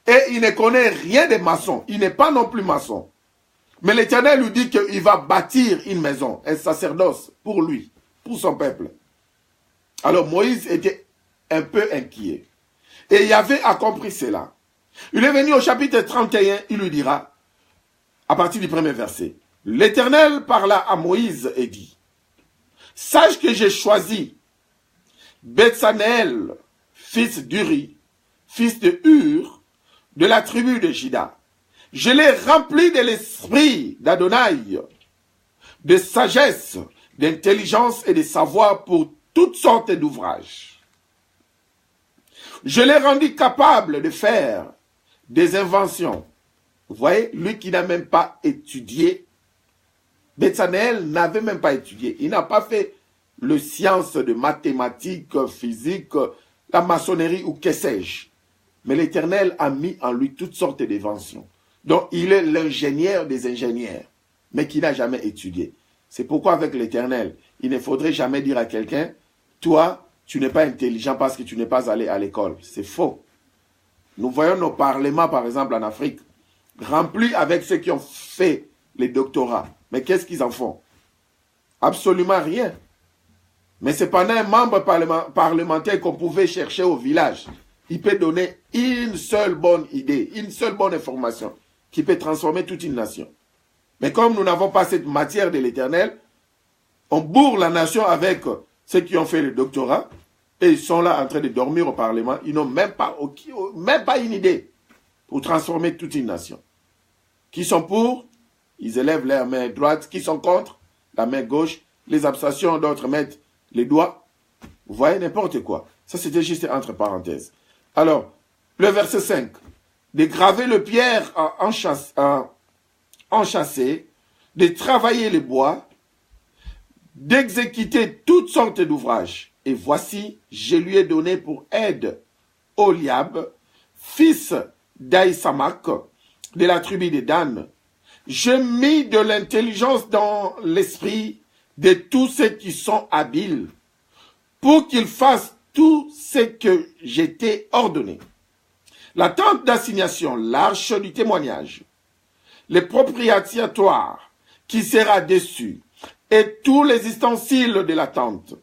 A: et il ne connaît rien de maçon. Il n'est pas non plus maçon. Mais l'Éternel lui dit qu'il va bâtir une maison, un sacerdoce pour lui, pour son peuple. Alors Moïse était un peu inquiet. Et Yahvé a compris cela. Il est venu au chapitre 31, il lui dira, à partir du premier verset, l'Éternel parla à Moïse et dit, sache que j'ai choisi Betsanel, fils d'Uri, fils de Hur, de la tribu de Juda. Je l'ai rempli de l'esprit d'Adonai, de sagesse, d'intelligence et de savoir pour toutes sortes d'ouvrages. Je l'ai rendu capable de faire des inventions. Vous voyez, lui qui n'a même pas étudié, Betsanel n'avait même pas étudié. Il n'a pas fait le science de mathématiques, physique, la maçonnerie ou que sais-je. Mais l'Éternel a mis en lui toutes sortes d'inventions. Donc il est l'ingénieur des ingénieurs, mais qui n'a jamais étudié. C'est pourquoi avec l'Éternel, il ne faudrait jamais dire à quelqu'un, toi, tu n'es pas intelligent parce que tu n'es pas allé à l'école. C'est faux. Nous voyons nos parlements, par exemple, en Afrique, remplis avec ceux qui ont fait les doctorats. Mais qu'est-ce qu'ils en font? Absolument rien. Mais c'est pendant un membre parlementaire qu'on pouvait chercher au village. Il peut donner une seule bonne idée, une seule bonne information qui peut transformer toute une nation. Mais comme nous n'avons pas cette matière de l'Éternel, on bourre la nation avec ceux qui ont fait le doctorat et ils sont là en train de dormir au Parlement. Ils n'ont même pas une idée pour transformer toute une nation. Qui sont pour? Ils élèvent leur main droite. Qui sont contre? La main gauche. Les abstentions, d'autres mettent les doigts. Vous voyez, n'importe quoi. Ça, c'était juste entre parenthèses. Alors, le verset 5. De graver le pierre enchâssée, de travailler les bois, d'exécuter toutes sortes d'ouvrages. Et voici, je lui ai donné pour aide Oliab, fils d'Aïsamak, de la tribu de Dan. Je mis de l'intelligence dans l'esprit de tous ceux qui sont habiles, pour qu'ils fassent tout ce que j'étais ordonné. La tente d'assignation, l'arche du témoignage, les propitiatoires qui sera dessus, et tous les ustensiles de la tente,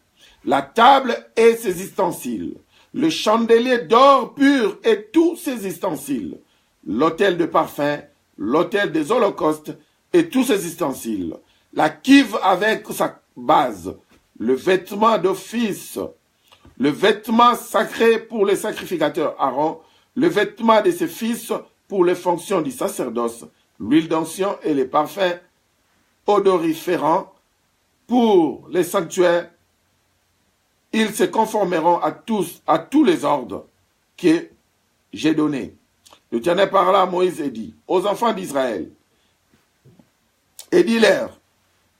A: la table et ses ustensiles, le chandelier d'or pur et tous ses ustensiles, l'autel de parfum, l'autel des holocaustes et tous ses ustensiles, la cuve avec sa base, le vêtement d'office, le vêtement sacré pour les sacrificateurs Aaron, le vêtement de ses fils pour les fonctions du sacerdoce, l'huile d'onction et les parfums odoriférants pour les sanctuaires ils se conformeront à tous les ordres que j'ai donnés. L'Éternel parla à Moïse et dit aux enfants d'Israël, et dis-leur,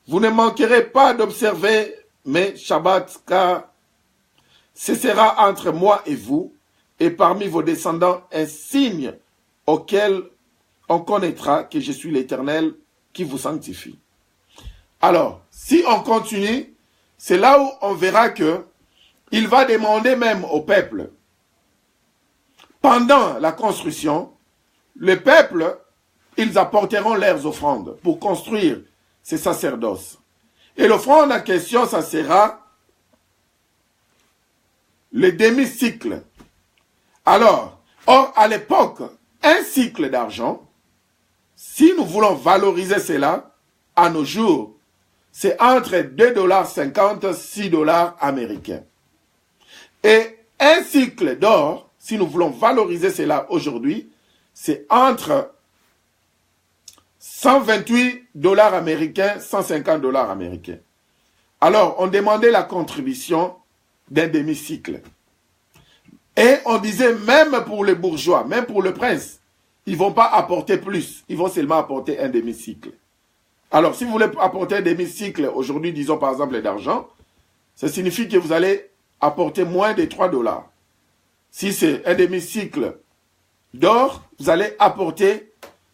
A: vous ne manquerez pas d'observer mes Shabbats, car ce sera entre moi et vous, et parmi vos descendants, un signe auquel on connaîtra que je suis l'Éternel qui vous sanctifie. Alors, si on continue, c'est là où on verra que il va demander même au peuple, pendant la construction, le peuple, ils apporteront leurs offrandes pour construire ces sacerdoces. Et l'offrande en question, ça sera le demi-cycle. Alors, or, à l'époque, un cycle d'argent, si nous voulons valoriser cela, à nos jours, c'est entre 2,50 $, 6 $ américains. Et un cycle d'or, si nous voulons valoriser cela aujourd'hui, c'est entre 128 $ américains, 150 $ américains. Alors, on demandait la contribution d'un demi-cycle. Et on disait, même pour les bourgeois, même pour le prince, ils ne vont pas apporter plus, ils vont seulement apporter un demi-cycle. Alors, si vous voulez apporter un demi-cycle, aujourd'hui, disons par exemple d'argent, ça signifie que vous allez apporter moins de 3 $. Si c'est un demi-cycle d'or, vous allez apporter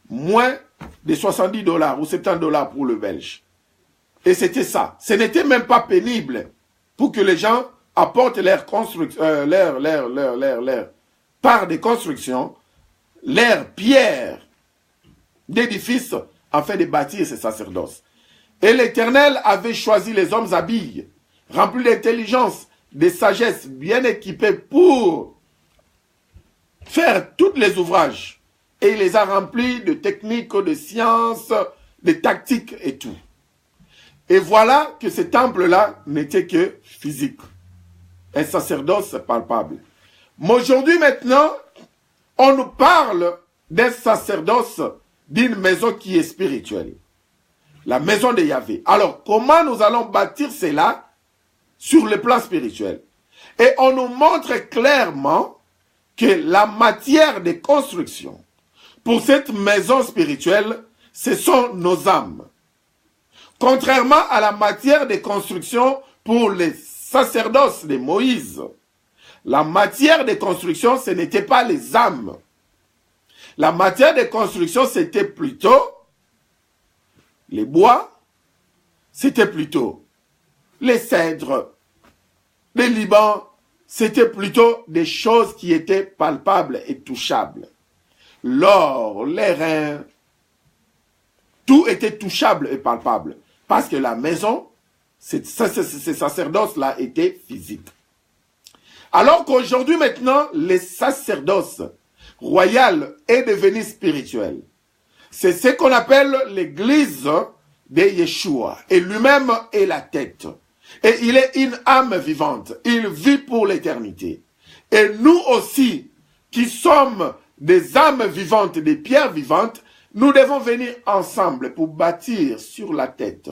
A: moins de 70 $ ou 70 $ pour le Belge. Et c'était ça. Ce n'était même pas pénible pour que les gens apportent leur part de construction, leur pierre d'édifice afin de bâtir ces sacerdoces. Et l'Éternel avait choisi les hommes habiles, remplis d'intelligence, de sagesse, bien équipés pour faire tous les ouvrages. Et il les a remplis de techniques, de sciences, de tactiques et tout. Et voilà que ce temple-là n'était que physique. Un sacerdoce palpable. Mais aujourd'hui maintenant, on nous parle d'un sacerdoce d'une maison qui est spirituelle. La maison de Yahvé. Alors, comment nous allons bâtir cela sur le plan spirituel? Et on nous montre clairement que la matière de construction pour cette maison spirituelle, ce sont nos âmes. Contrairement à la matière de construction pour les sacerdoces de Moïse, la matière de construction, ce n'était pas les âmes. La matière de construction, c'était plutôt les bois, c'était plutôt les cèdres, les Liban, c'était plutôt des choses qui étaient palpables et touchables. L'or, les reins, tout était touchable et palpable. Parce que la maison, ces sacerdoces-là étaient physiques. Alors qu'aujourd'hui maintenant, les sacerdoces royales est devenu spirituel. C'est ce qu'on appelle l'église de Yeshua. Et lui-même est la tête. Et il est une âme vivante. Il vit pour l'éternité. Et nous aussi, qui sommes des âmes vivantes, des pierres vivantes, nous devons venir ensemble pour bâtir sur la tête,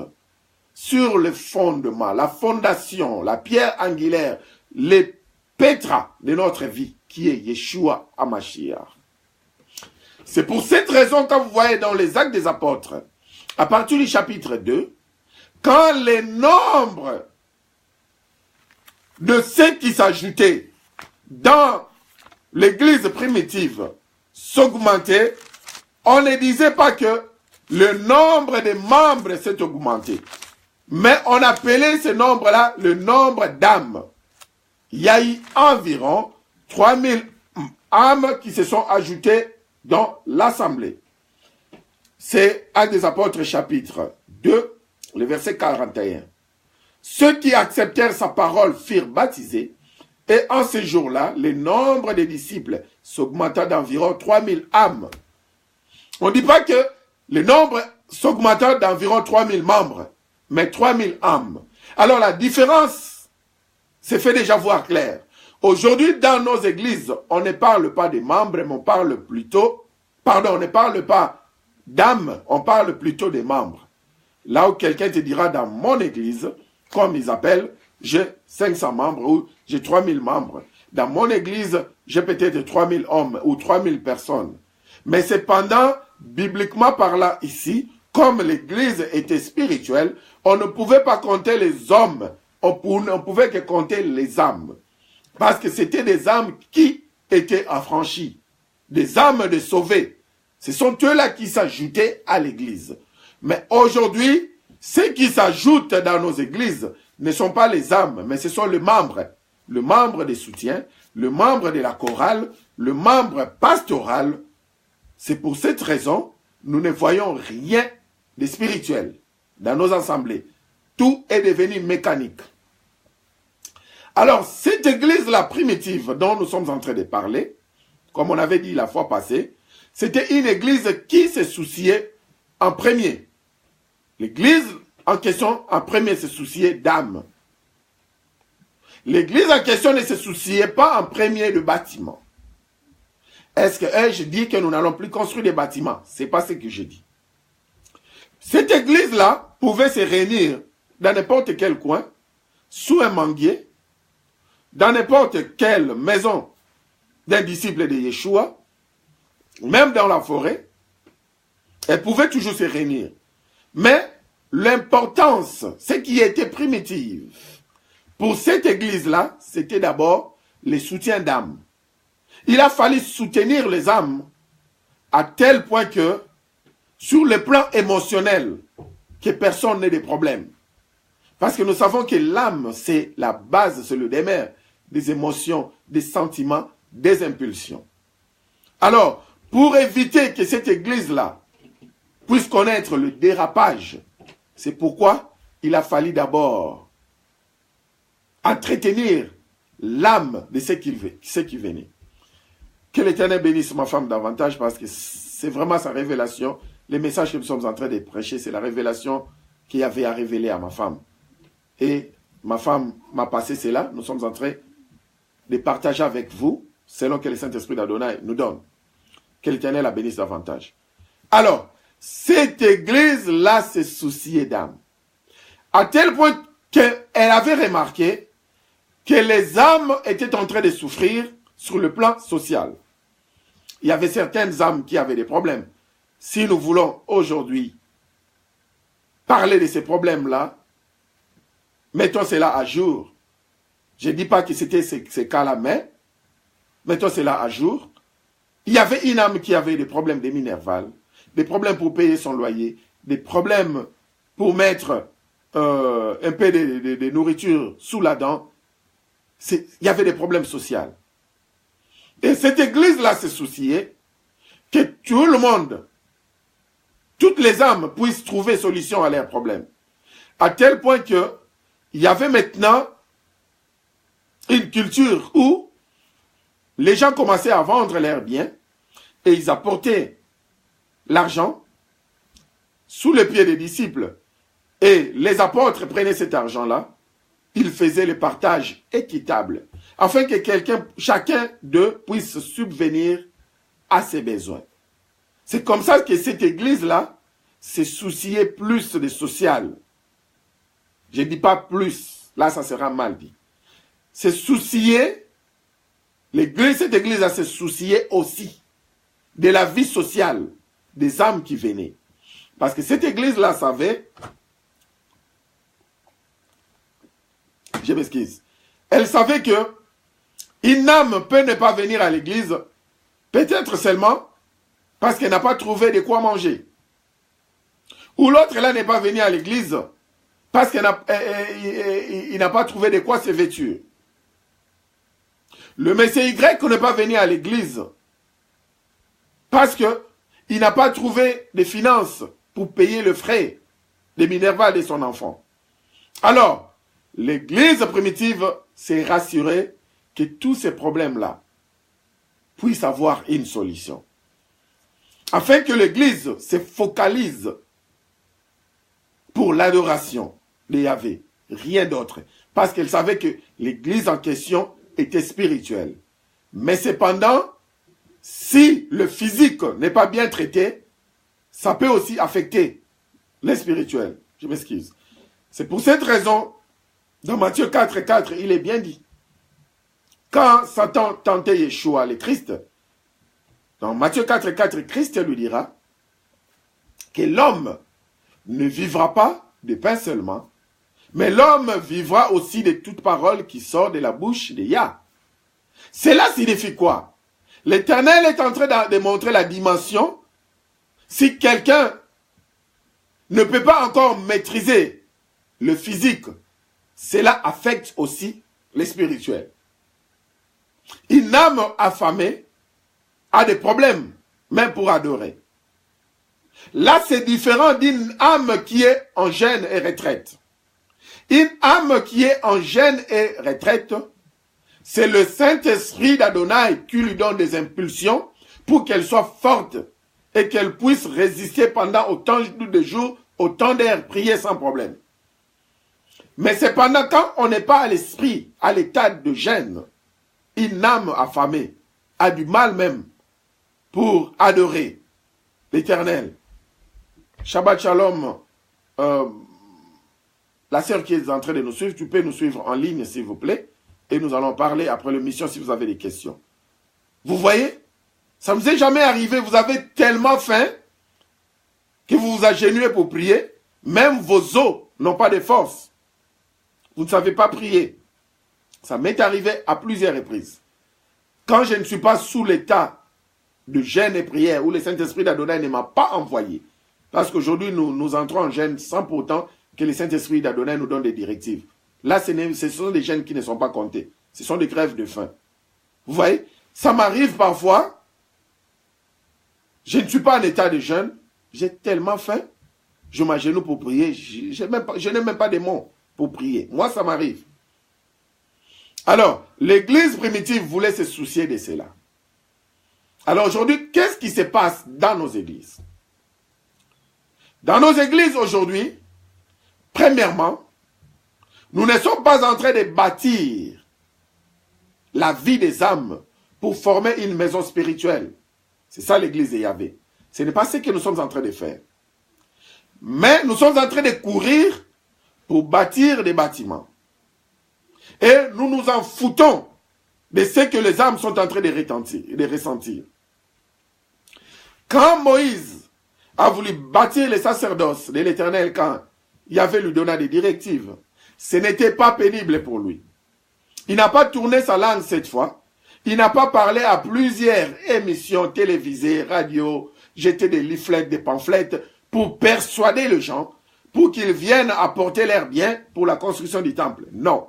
A: sur le fondement, la fondation, la pierre angulaire, les pétras de notre vie, qui est Yeshua HaMashiach. C'est pour cette raison, quand vous voyez dans les Actes des Apôtres, à partir du chapitre 2, quand les nombres de ceux qui s'ajoutaient dans l'église primitive s'augmentaient, on ne disait pas que le nombre de membres s'est augmenté. Mais on appelait ce nombre-là le nombre d'âmes. Il y a eu environ 3000 âmes qui se sont ajoutées dans l'assemblée. C'est Actes des Apôtres chapitre 2, le verset 41. Ceux qui acceptèrent sa parole furent baptisés, et en ce jour-là, le nombre des disciples s'augmenta d'environ 3000 âmes. On ne dit pas que le nombre s'augmenta d'environ 3000 membres, mais 3000 âmes. Alors la différence se fait déjà voir clair. Aujourd'hui, dans nos églises, on ne parle pas des membres, mais on parle plutôt, on ne parle pas d'âmes, on parle plutôt des membres. Là où quelqu'un te dira dans mon église, comme ils appellent, j'ai 500 membres ou j'ai 3000 membres. Dans mon église, j'ai peut-être 3000 hommes ou 3000 personnes. Mais cependant, bibliquement parlant ici, comme l'église était spirituelle, on ne pouvait pas compter les hommes, on ne pouvait que compter les âmes. Parce que c'était des âmes qui étaient affranchies, des âmes de sauvés. Ce sont eux-là qui s'ajoutaient à l'église. Mais aujourd'hui, ceux qui s'ajoutent dans nos églises ne sont pas les âmes, mais ce sont les membres. Le membre des soutiens, le membre de la chorale, le membre pastoral. C'est pour cette raison, nous ne voyons rien de spirituel dans nos assemblées. Tout est devenu mécanique. Alors, cette église-là primitive dont nous sommes en train de parler, comme on avait dit la fois passée, c'était une église qui se souciait en premier. L'église en question, en premier, se souciait d'âme. L'église en question ne se souciait pas en premier de bâtiment. Est-ce que je dis que nous n'allons plus construire des bâtiments? Ce n'est pas ce que je dis. Cette église-là pouvait se réunir dans n'importe quel coin, sous un manguier, dans n'importe quelle maison d'un disciple de Yeshua, même dans la forêt. Elle pouvait toujours se réunir. Mais l'importance, ce qui était primitive, pour cette église-là, c'était d'abord le soutien d'âme. Il a fallu soutenir les âmes à tel point que, sur le plan émotionnel, que personne n'ait de problème. Parce que nous savons que l'âme, c'est la base, c'est le demeure des émotions, des sentiments, des impulsions. Alors, pour éviter que cette église-là puisse connaître le dérapage, c'est pourquoi il a fallu d'abord entretenir l'âme de ceux qui venaient. Que l'Éternel bénisse ma femme davantage parce que c'est vraiment sa révélation. Les messages que nous sommes en train de prêcher, c'est la révélation qu'il y avait à révéler à ma femme. Et ma femme m'a passé cela. Nous sommes en train de partager avec vous selon que le Saint-Esprit d'Adonai nous donne. Que l'Éternel la bénisse davantage. Alors, cette église-là se souciait d'âme. À tel point qu'elle avait remarqué que les âmes étaient en train de souffrir sur le plan social. Il y avait certaines âmes qui avaient des problèmes. Si nous voulons aujourd'hui parler de ces problèmes-là, mettons cela à jour. Je ne dis pas que c'était ces cas-là, mais mettons cela à jour. Il y avait une âme qui avait des problèmes de minerval, des problèmes pour payer son loyer, des problèmes pour mettre un peu de nourriture sous la dent. Il y avait des problèmes sociaux. Et cette église-là se souciait que tout le monde, toutes les âmes puissent trouver solution à leurs problèmes. À tel point que il y avait maintenant une culture où les gens commençaient à vendre leurs biens et ils apportaient l'argent sous les pieds des disciples. Et les apôtres prenaient cet argent-là, ils faisaient le partage équitable, afin que chacun d'eux puisse subvenir à ses besoins. C'est comme ça que cette église-là se souciait plus de social. Je ne dis pas plus, là ça sera mal dit. Se soucier, cette église-là se souciait aussi de la vie sociale des âmes qui venaient. Parce que cette église-là savait, je m'excuse, elle savait que une âme peut ne pas venir à l'église, peut-être seulement parce qu'elle n'a pas trouvé de quoi manger. Ou l'autre là n'est pas venu à l'église parce qu'il n'a pas trouvé de quoi se vêtir. Le Messie Y n'est pas venu à l'église parce qu'il n'a pas trouvé de finances pour payer le frais de minerval de son enfant. Alors, l'église primitive s'est rassurée que tous ces problèmes-là puissent avoir une solution. Afin que l'église se focalise pour l'adoration de Yahvé, rien d'autre. Parce qu'elle savait que l'église en question était spirituelle. Mais cependant, si le physique n'est pas bien traité, ça peut aussi affecter les spirituels. Je m'excuse. C'est pour cette raison Dans Matthieu 4,4, il est bien dit. Quand Satan tentait Yeshua, le Christ, dans Matthieu 4,4, Christ lui dira que l'homme ne vivra pas de pain seulement, mais l'homme vivra aussi de toute parole qui sort de la bouche de Yah. Cela signifie quoi? L'Éternel est en train de montrer la dimension. Si quelqu'un ne peut pas encore maîtriser le physique, cela affecte aussi le spirituel. Une âme affamée a des problèmes, même pour adorer. Là, c'est différent d'une âme qui est en jeûne et retraite. Une âme qui est en jeûne et retraite, c'est le Saint-Esprit d'Adonai qui lui donne des impulsions pour qu'elle soit forte et qu'elle puisse résister pendant autant de jours, autant d'heures, prier sans problème. Mais cependant, quand on n'est pas à l'esprit, à l'état de jeûne, une âme affamée a du mal même pour adorer l'Éternel. Shabbat Shalom. La sœur qui est en train de nous suivre, tu peux nous suivre en ligne s'il vous plaît. Et nous allons parler après l'émission si vous avez des questions. Vous voyez, ça ne vous est jamais arrivé, vous avez tellement faim que vous vous agenouillez pour prier. Même vos os n'ont pas de force. Vous ne savez pas prier. Ça m'est arrivé à plusieurs reprises. Quand je ne suis pas sous l'état de jeûne et prière, où le Saint-Esprit d'Adonai ne m'a pas envoyé. Parce qu'aujourd'hui, nous entrons en jeûne sans pour autant que le Saint-Esprit d'Adonai nous donne des directives. Là, ce sont des jeûnes qui ne sont pas comptés. Ce sont des grèves de faim. Vous voyez, ça m'arrive parfois. Je ne suis pas en état de jeûne. J'ai tellement faim. Je m'agenouille pour prier. Je n'ai même pas de mots pour prier. Moi, ça m'arrive. Alors, l'église primitive voulait se soucier de cela. Alors aujourd'hui, qu'est-ce qui se passe dans nos églises? Dans nos églises aujourd'hui, premièrement, nous ne sommes pas en train de bâtir la vie des âmes pour former une maison spirituelle. C'est ça l'église de Yahvé. Ce n'est pas ce que nous sommes en train de faire. Mais nous sommes en train de courir pour bâtir des bâtiments. Et nous nous en foutons de ce que les âmes sont en train de ressentir. Quand Moïse a voulu bâtir les sacerdoces de l'Éternel, quand Yahvé lui donna des directives, ce n'était pas pénible pour lui. Il n'a pas tourné sa langue cette fois. Il n'a pas parlé à plusieurs émissions télévisées, radio, jeté des leaflets, des pamphlets pour persuader les gens, pour qu'ils viennent apporter leurs biens pour la construction du temple. Non.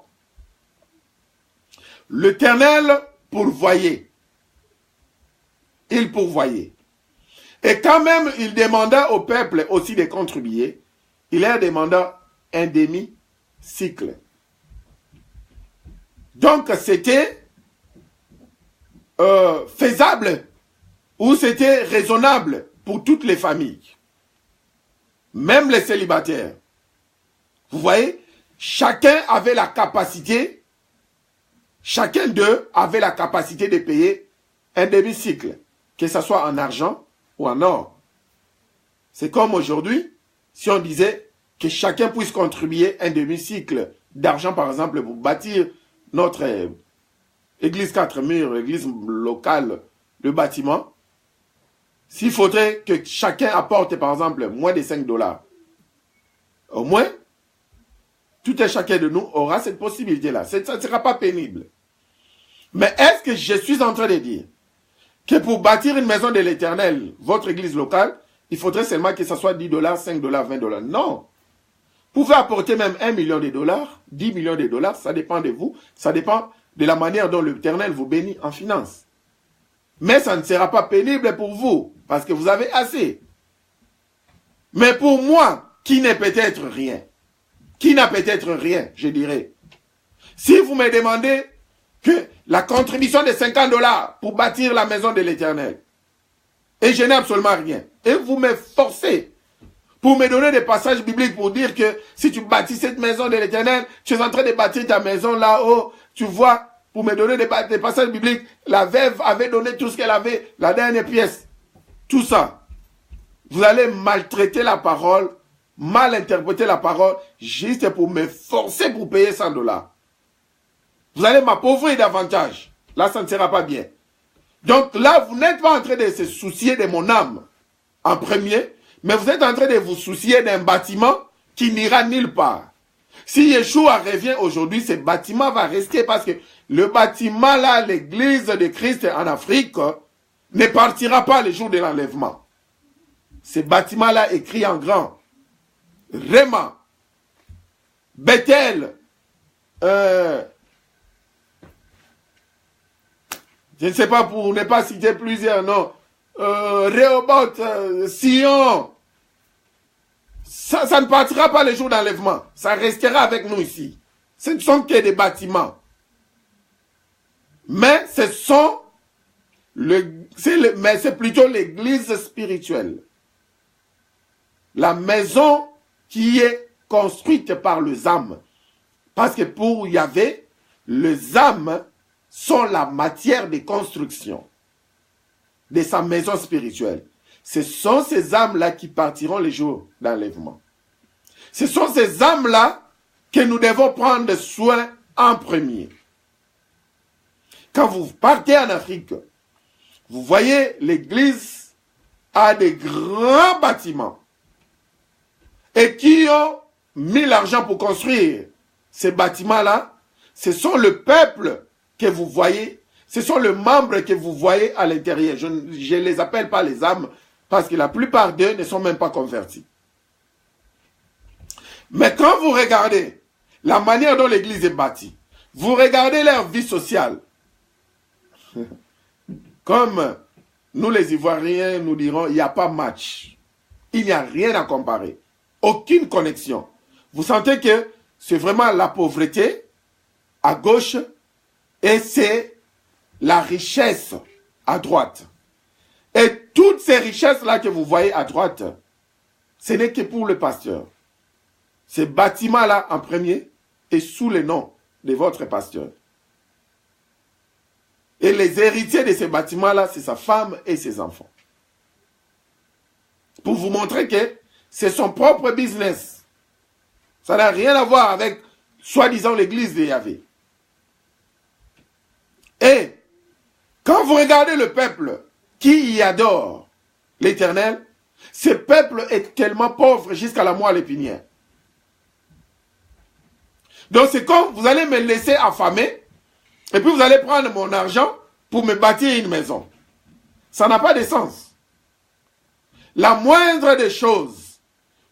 A: L'Éternel pourvoyait. Il pourvoyait. Et quand même, il demanda au peuple aussi de contribuer. Il leur demanda un demi-cycle. Donc, c'était faisable ou c'était raisonnable pour toutes les familles. Même les célibataires. Vous voyez, chacun avait la capacité, chacun d'eux avait la capacité de payer un demi-cycle, que ce soit en argent ou en or. C'est comme aujourd'hui, si on disait que chacun puisse contribuer un demi-cycle d'argent, par exemple, pour bâtir notre église 4 murs, église locale, le bâtiment. S'il faudrait que chacun apporte, par exemple, moins de 5 $, au moins, tout un chacun de nous aura cette possibilité-là. Ça ne sera pas pénible. Mais est-ce que je suis en train de dire que pour bâtir une maison de l'Éternel, votre église locale, il faudrait seulement que ce soit 10 $, 5 $, 20 $? Non. Vous pouvez apporter même 1 million de dollars, 10 millions de dollars, ça dépend de vous, ça dépend de la manière dont l'Éternel vous bénit en finance. Mais ça ne sera pas pénible pour vous, parce que vous avez assez. Mais pour moi, qui n'est peut-être rien, qui n'a peut-être rien, je dirais, si vous me demandez que la contribution de 50 $ pour bâtir la maison de l'Éternel, et je n'ai absolument rien, et vous me forcez pour me donner des passages bibliques pour dire que si tu bâtis cette maison de l'Éternel, tu es en train de bâtir ta maison là-haut, tu vois, pour me donner des passages bibliques, la veuve avait donné tout ce qu'elle avait, la dernière pièce, tout ça. Vous allez maltraiter la parole mal interprété la parole juste pour me forcer pour payer 100 $. Vous allez m'appauvrir davantage. Là, ça ne sera pas bien. Donc là, vous n'êtes pas en train de se soucier de mon âme en premier, mais vous êtes en train de vous soucier d'un bâtiment qui n'ira nulle part. Si Yeshua revient aujourd'hui, ce bâtiment va rester parce que le bâtiment là, l'église de Christ en Afrique, ne partira pas le jour de l'enlèvement. Ce bâtiment là écrit en grand. Réma, Bethel, je ne sais pas pour ne pas citer plusieurs noms, Rehoboth, Sion, ça ne partira pas le jour d'enlèvement. Ça restera avec nous ici. Ce ne sont que des bâtiments. Mais ce sont mais c'est plutôt l'église spirituelle. La maison qui est construite par les âmes. Parce que pour Yahvé, les âmes sont la matière de construction de sa maison spirituelle. Ce sont ces âmes-là qui partiront les jours d'enlèvement. Ce sont ces âmes-là que nous devons prendre soin en premier. Quand vous partez en Afrique, vous voyez l'église a des grands bâtiments et qui ont mis l'argent pour construire ces bâtiments-là. Ce sont le peuple que vous voyez, ce sont les membres que vous voyez à l'intérieur. Je ne les appelle pas les âmes parce que la plupart d'eux ne sont même pas convertis. Mais quand vous regardez la manière dont l'église est bâtie, vous regardez leur vie sociale, comme nous les Ivoiriens nous dirons, il n'y a pas match. Il n'y a rien à comparer. Aucune connexion. Vous sentez que c'est vraiment la pauvreté à gauche et c'est la richesse à droite. Et toutes ces richesses-là que vous voyez à droite, ce n'est que pour le pasteur. Ces bâtiments-là en premier est sous le nom de votre pasteur. Et les héritiers de ces bâtiments-là, c'est sa femme et ses enfants. Pour vous montrer que c'est son propre business. Ça n'a rien à voir avec, soi-disant, l'église de Yahvé. Et, quand vous regardez le peuple qui y adore l'Éternel, ce peuple est tellement pauvre jusqu'à la moelle épinière. Donc c'est comme vous allez me laisser affamer, et puis vous allez prendre mon argent pour me bâtir une maison. Ça n'a pas de sens. La moindre des choses,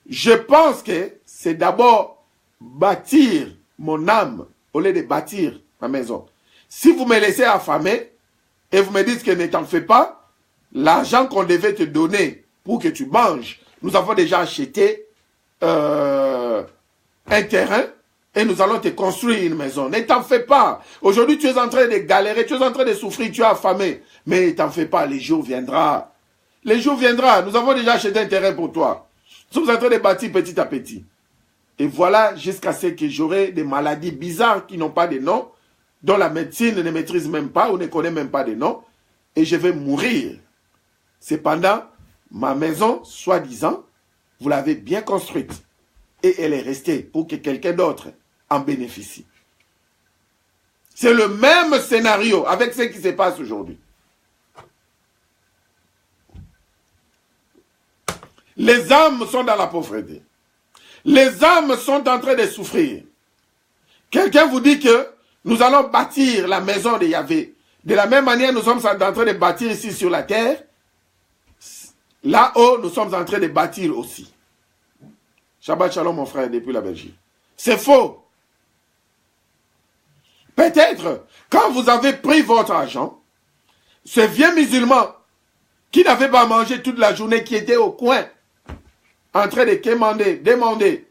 A: je pense que c'est d'abord bâtir mon âme au lieu de bâtir ma maison. Si vous me laissez affamer et vous me dites que ne t'en fais pas, l'argent qu'on devait te donner pour que tu manges, nous avons déjà acheté un terrain et nous allons te construire une maison. Ne t'en fais pas. Aujourd'hui, tu es en train de galérer, tu es en train de souffrir, tu es affamé. Mais ne t'en fais pas, les jours viendront. Les jours viendront. Nous avons déjà acheté un terrain pour toi. Nous sommes en train de bâtir petit à petit. Et voilà jusqu'à ce que j'aurai des maladies bizarres qui n'ont pas de nom, dont la médecine ne maîtrise même pas ou ne connaît même pas de nom. Et je vais mourir. Cependant, ma maison, soi-disant, vous l'avez bien construite. Et elle est restée pour que quelqu'un d'autre en bénéficie. C'est le même scénario avec ce qui se passe aujourd'hui. Les âmes sont dans la pauvreté. Les âmes sont en train de souffrir. Quelqu'un vous dit que nous allons bâtir la maison de Yahvé. De la même manière, nous sommes en train de bâtir ici sur la terre. Là-haut, nous sommes en train de bâtir aussi. Shabbat shalom mon frère depuis la Belgique. C'est faux. Peut-être, quand vous avez pris votre argent, ce vieux musulman qui n'avait pas mangé toute la journée, qui était au coin, en train de demander,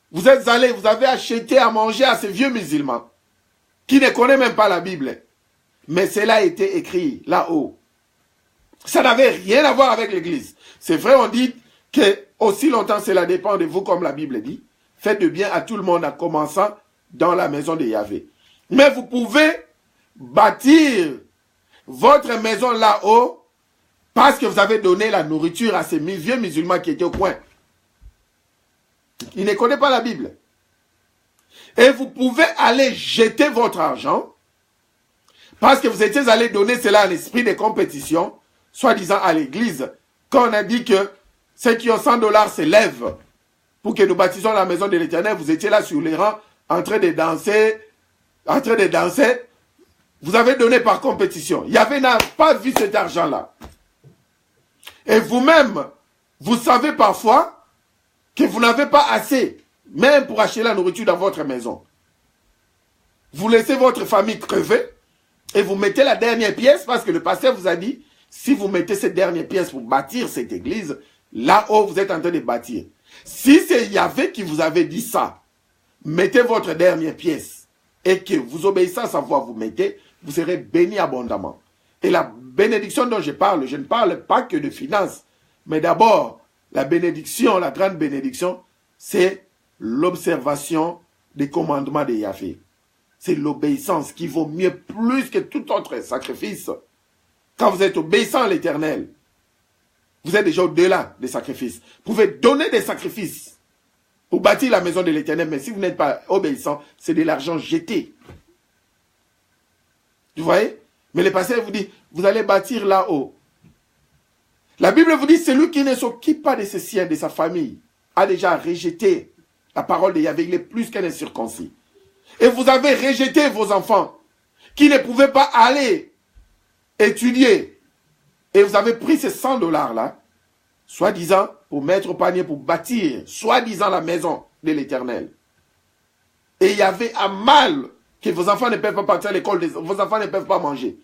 A: vous êtes allé, vous avez acheté à manger à ce vieux musulman, qui ne connaît même pas la Bible. Mais cela a été écrit là-haut. Ça n'avait rien à voir avec l'église. C'est vrai, on dit que aussi longtemps cela dépend de vous, comme la Bible dit. Faites de bien à tout le monde en commençant dans la maison de Yahvé. Mais vous pouvez bâtir votre maison là-haut parce que vous avez donné la nourriture à ces vieux musulmans qui étaient au coin. Il ne connaît pas la Bible. Et vous pouvez aller jeter votre argent parce que vous étiez allé donner cela à l'esprit de compétition, soi-disant à l'église, quand on a dit que ceux qui ont 100 $ se lèvent pour que nous bâtissions la maison de l'Éternel. Vous étiez là sur les rangs en train de danser, Vous avez donné par compétition. Yahvé n'a pas vu cet argent-là. Et vous-même, vous savez parfois que vous n'avez pas assez, même pour acheter la nourriture dans votre maison. Vous laissez votre famille crever et vous mettez la dernière pièce parce que le pasteur vous a dit, si vous mettez cette dernière pièce pour bâtir cette église, là-haut vous êtes en train de bâtir. Si c'est Yahvé qui vous avait dit ça, mettez votre dernière pièce et que vous obéissez à sa voix, vous mettez, vous serez bénis abondamment. Et la bénédiction dont je ne parle pas que de finances, mais d'abord, la bénédiction, la grande bénédiction, c'est l'observation des commandements de Yahvé. C'est l'obéissance qui vaut mieux plus que tout autre sacrifice. Quand vous êtes obéissant à l'Éternel, vous êtes déjà au-delà des sacrifices. Vous pouvez donner des sacrifices pour bâtir la maison de l'Éternel, mais si vous n'êtes pas obéissant, c'est de l'argent jeté. Vous voyez? Mais le pasteur vous dit, vous allez bâtir là-haut. La Bible vous dit, celui qui ne s'occupe pas de ses siens, de sa famille, a déjà rejeté la parole de Yahvé. Il est plus qu'un incirconcis. Et vous avez rejeté vos enfants qui ne pouvaient pas aller étudier. Et vous avez pris ces 100 $ là, soi-disant pour mettre au panier, pour bâtir, soi-disant la maison de l'Éternel. Et il y avait un mal que vos enfants ne peuvent pas partir à l'école, vos enfants ne peuvent pas manger.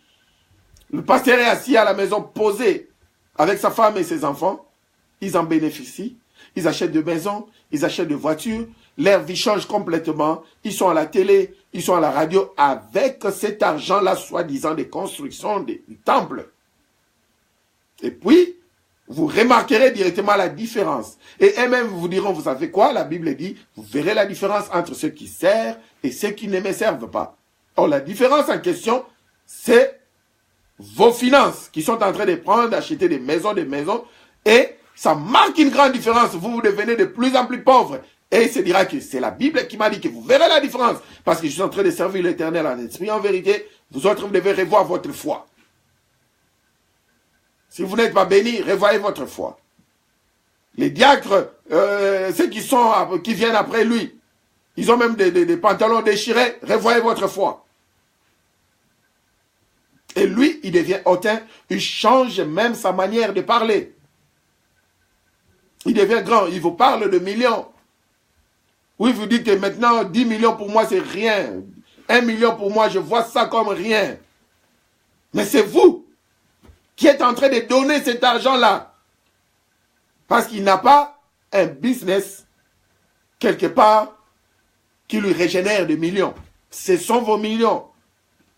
A: Le pasteur est assis à la maison, posé avec sa femme et ses enfants. Ils en bénéficient. Ils achètent de maisons, ils achètent de voitures. Leur vie change complètement. Ils sont à la télé, ils sont à la radio avec cet argent-là, soi-disant des constructions du temple. Et puis, vous remarquerez directement la différence. Et eux-mêmes vous diront, vous savez quoi? La Bible dit, vous verrez la différence entre ceux qui servent et ceux qui ne me servent pas. Or, la différence en question, c'est vos finances qui sont en train de prendre, d'acheter des maisons, et ça marque une grande différence. Vous devenez de plus en plus pauvres. Et il se dira que c'est la Bible qui m'a dit que vous verrez la différence. Parce que je suis en train de servir l'Éternel en esprit, en vérité. Vous autres, vous devez revoir votre foi. Si vous n'êtes pas bénis, revoyez votre foi. Les diacres, ceux qui viennent après lui, ils ont même des pantalons déchirés, revoyez votre foi. Et lui, il devient hautain, il change même sa manière de parler. Il devient grand, il vous parle de millions. Oui, vous dites que maintenant, 10 millions pour moi, c'est rien. 1 million pour moi, je vois ça comme rien. Mais c'est vous qui êtes en train de donner cet argent-là. Parce qu'il n'a pas un business quelque part qui lui régénère des millions. Ce sont vos millions.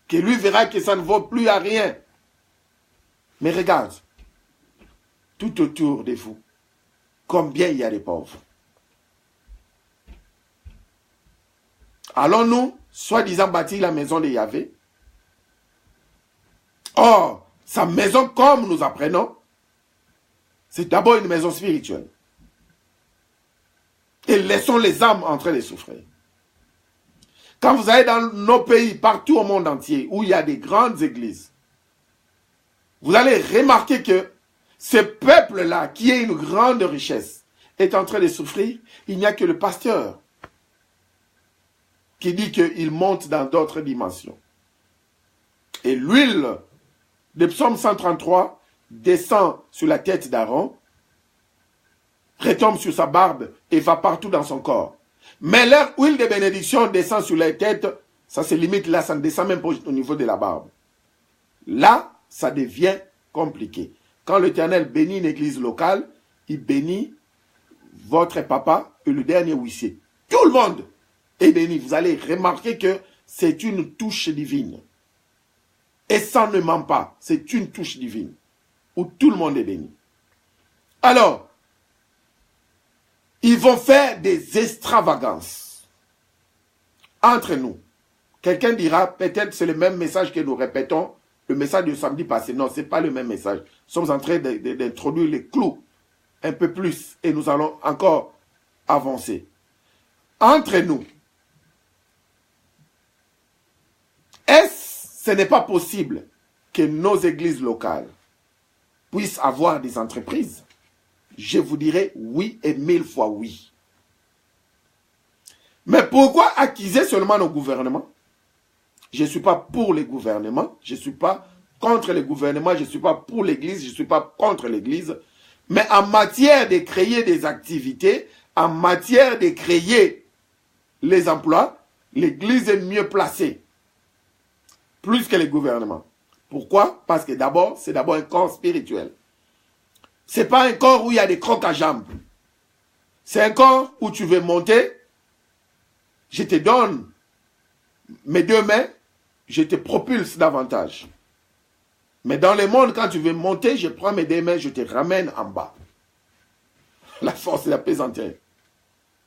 A: Que lui verra que ça ne vaut plus à rien. Mais regarde, tout autour de vous, combien il y a de pauvres. Allons-nous, soi-disant, bâtir la maison de Yahvé? Or, sa maison, comme nous apprenons, c'est d'abord une maison spirituelle. Et laissons les âmes en train de souffrir. Quand vous allez dans nos pays, partout au monde entier, où il y a des grandes églises, vous allez remarquer que ce peuple-là, qui est une grande richesse, est en train de souffrir. Il n'y a que le pasteur qui dit qu'il monte dans d'autres dimensions. Et l'huile de Psaume 133 descend sur la tête d'Aaron, retombe sur sa barbe et va partout dans son corps. Mais leur huile de bénédiction descend sur la tête, ça se limite là, ça ne descend même pas au niveau de la barbe. Là, ça devient compliqué. Quand l'Éternel bénit une église locale, il bénit votre papa et le dernier huissier. Tout le monde est béni. Vous allez remarquer que c'est une touche divine. Et ça ne ment pas. C'est une touche divine où tout le monde est béni. Alors, ils vont faire des extravagances entre nous. Quelqu'un dira, peut-être c'est le même message que nous répétons, le message du samedi passé. Non, ce n'est pas le même message. Nous sommes en train d'introduire les clous un peu plus. Et nous allons encore avancer. Entre nous, ce n'est pas possible que nos églises locales puissent avoir des entreprises? Je vous dirais oui et 1000 fois oui. Mais pourquoi accuser seulement nos gouvernements? Je ne suis pas pour les gouvernements, je ne suis pas contre les gouvernements, je ne suis pas pour l'église, je ne suis pas contre l'église. Mais en matière de créer des activités, en matière de créer les emplois, l'église est mieux placée. Plus que les gouvernements. Pourquoi? Parce que d'abord, c'est d'abord un corps spirituel. Ce n'est pas un corps où il y a des crocs à jambes. C'est un corps où tu veux monter, je te donne mes deux mains, je te propulse davantage. Mais dans le monde, quand tu veux monter, je prends mes deux mains, je te ramène en bas. La force et la pesanteur.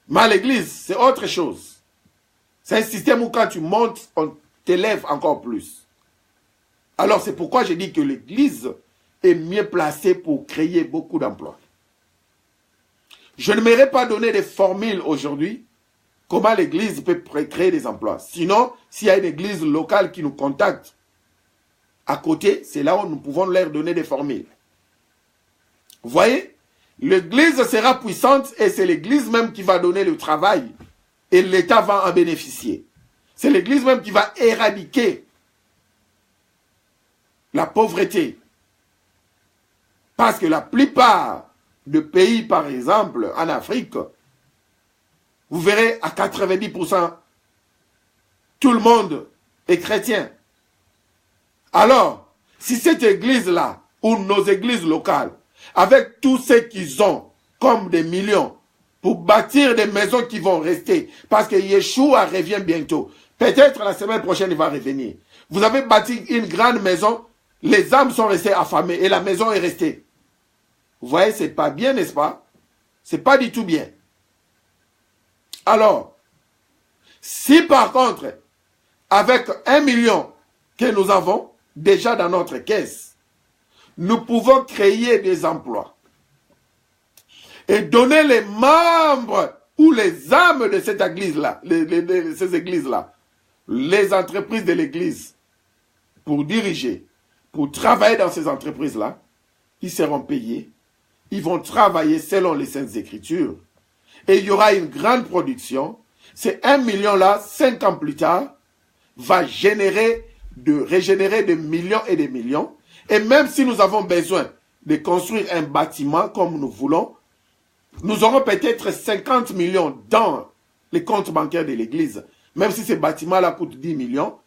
A: Mais à l'église, c'est autre chose. C'est un système où quand tu montes, on t'élève encore plus. Alors c'est pourquoi je dis que l'église est mieux placée pour créer beaucoup d'emplois. Je ne m'aurais pas donné des formules aujourd'hui comment l'église peut créer des emplois. Sinon, s'il y a une église locale qui nous contacte à côté, c'est là où nous pouvons leur donner des formules. Vous voyez, l'église sera puissante et c'est l'église même qui va donner le travail et l'État va en bénéficier. C'est l'église même qui va éradiquer la pauvreté. Parce que la plupart des pays, par exemple, en Afrique, vous verrez à 90%, tout le monde est chrétien. Alors, si cette église-là, ou nos églises locales, avec tout ce qu'ils ont, comme des millions, pour bâtir des maisons qui vont rester, parce que Yeshua revient bientôt. Peut-être la semaine prochaine, il va revenir. Vous avez bâti une grande maison, les âmes sont restées affamées et la maison est restée. Vous voyez, c'est pas bien, n'est-ce pas? C'est pas du tout bien. Alors, si par contre, avec 1 million que nous avons déjà dans notre caisse, nous pouvons créer des emplois et donner les membres ou les âmes de cette église-là, ces églises-là, les entreprises de l'église, pour diriger, pour travailler dans ces entreprises-là, ils seront payés, ils vont travailler selon les Saintes Écritures, et il y aura une grande production. Ces 1 million-là, 5 ans plus tard, va régénérer des millions et des millions. Et même si nous avons besoin de construire un bâtiment comme nous voulons, nous aurons peut-être 50 millions dans les comptes bancaires de l'église. Même si ce bâtiment-là coûte 10 millions,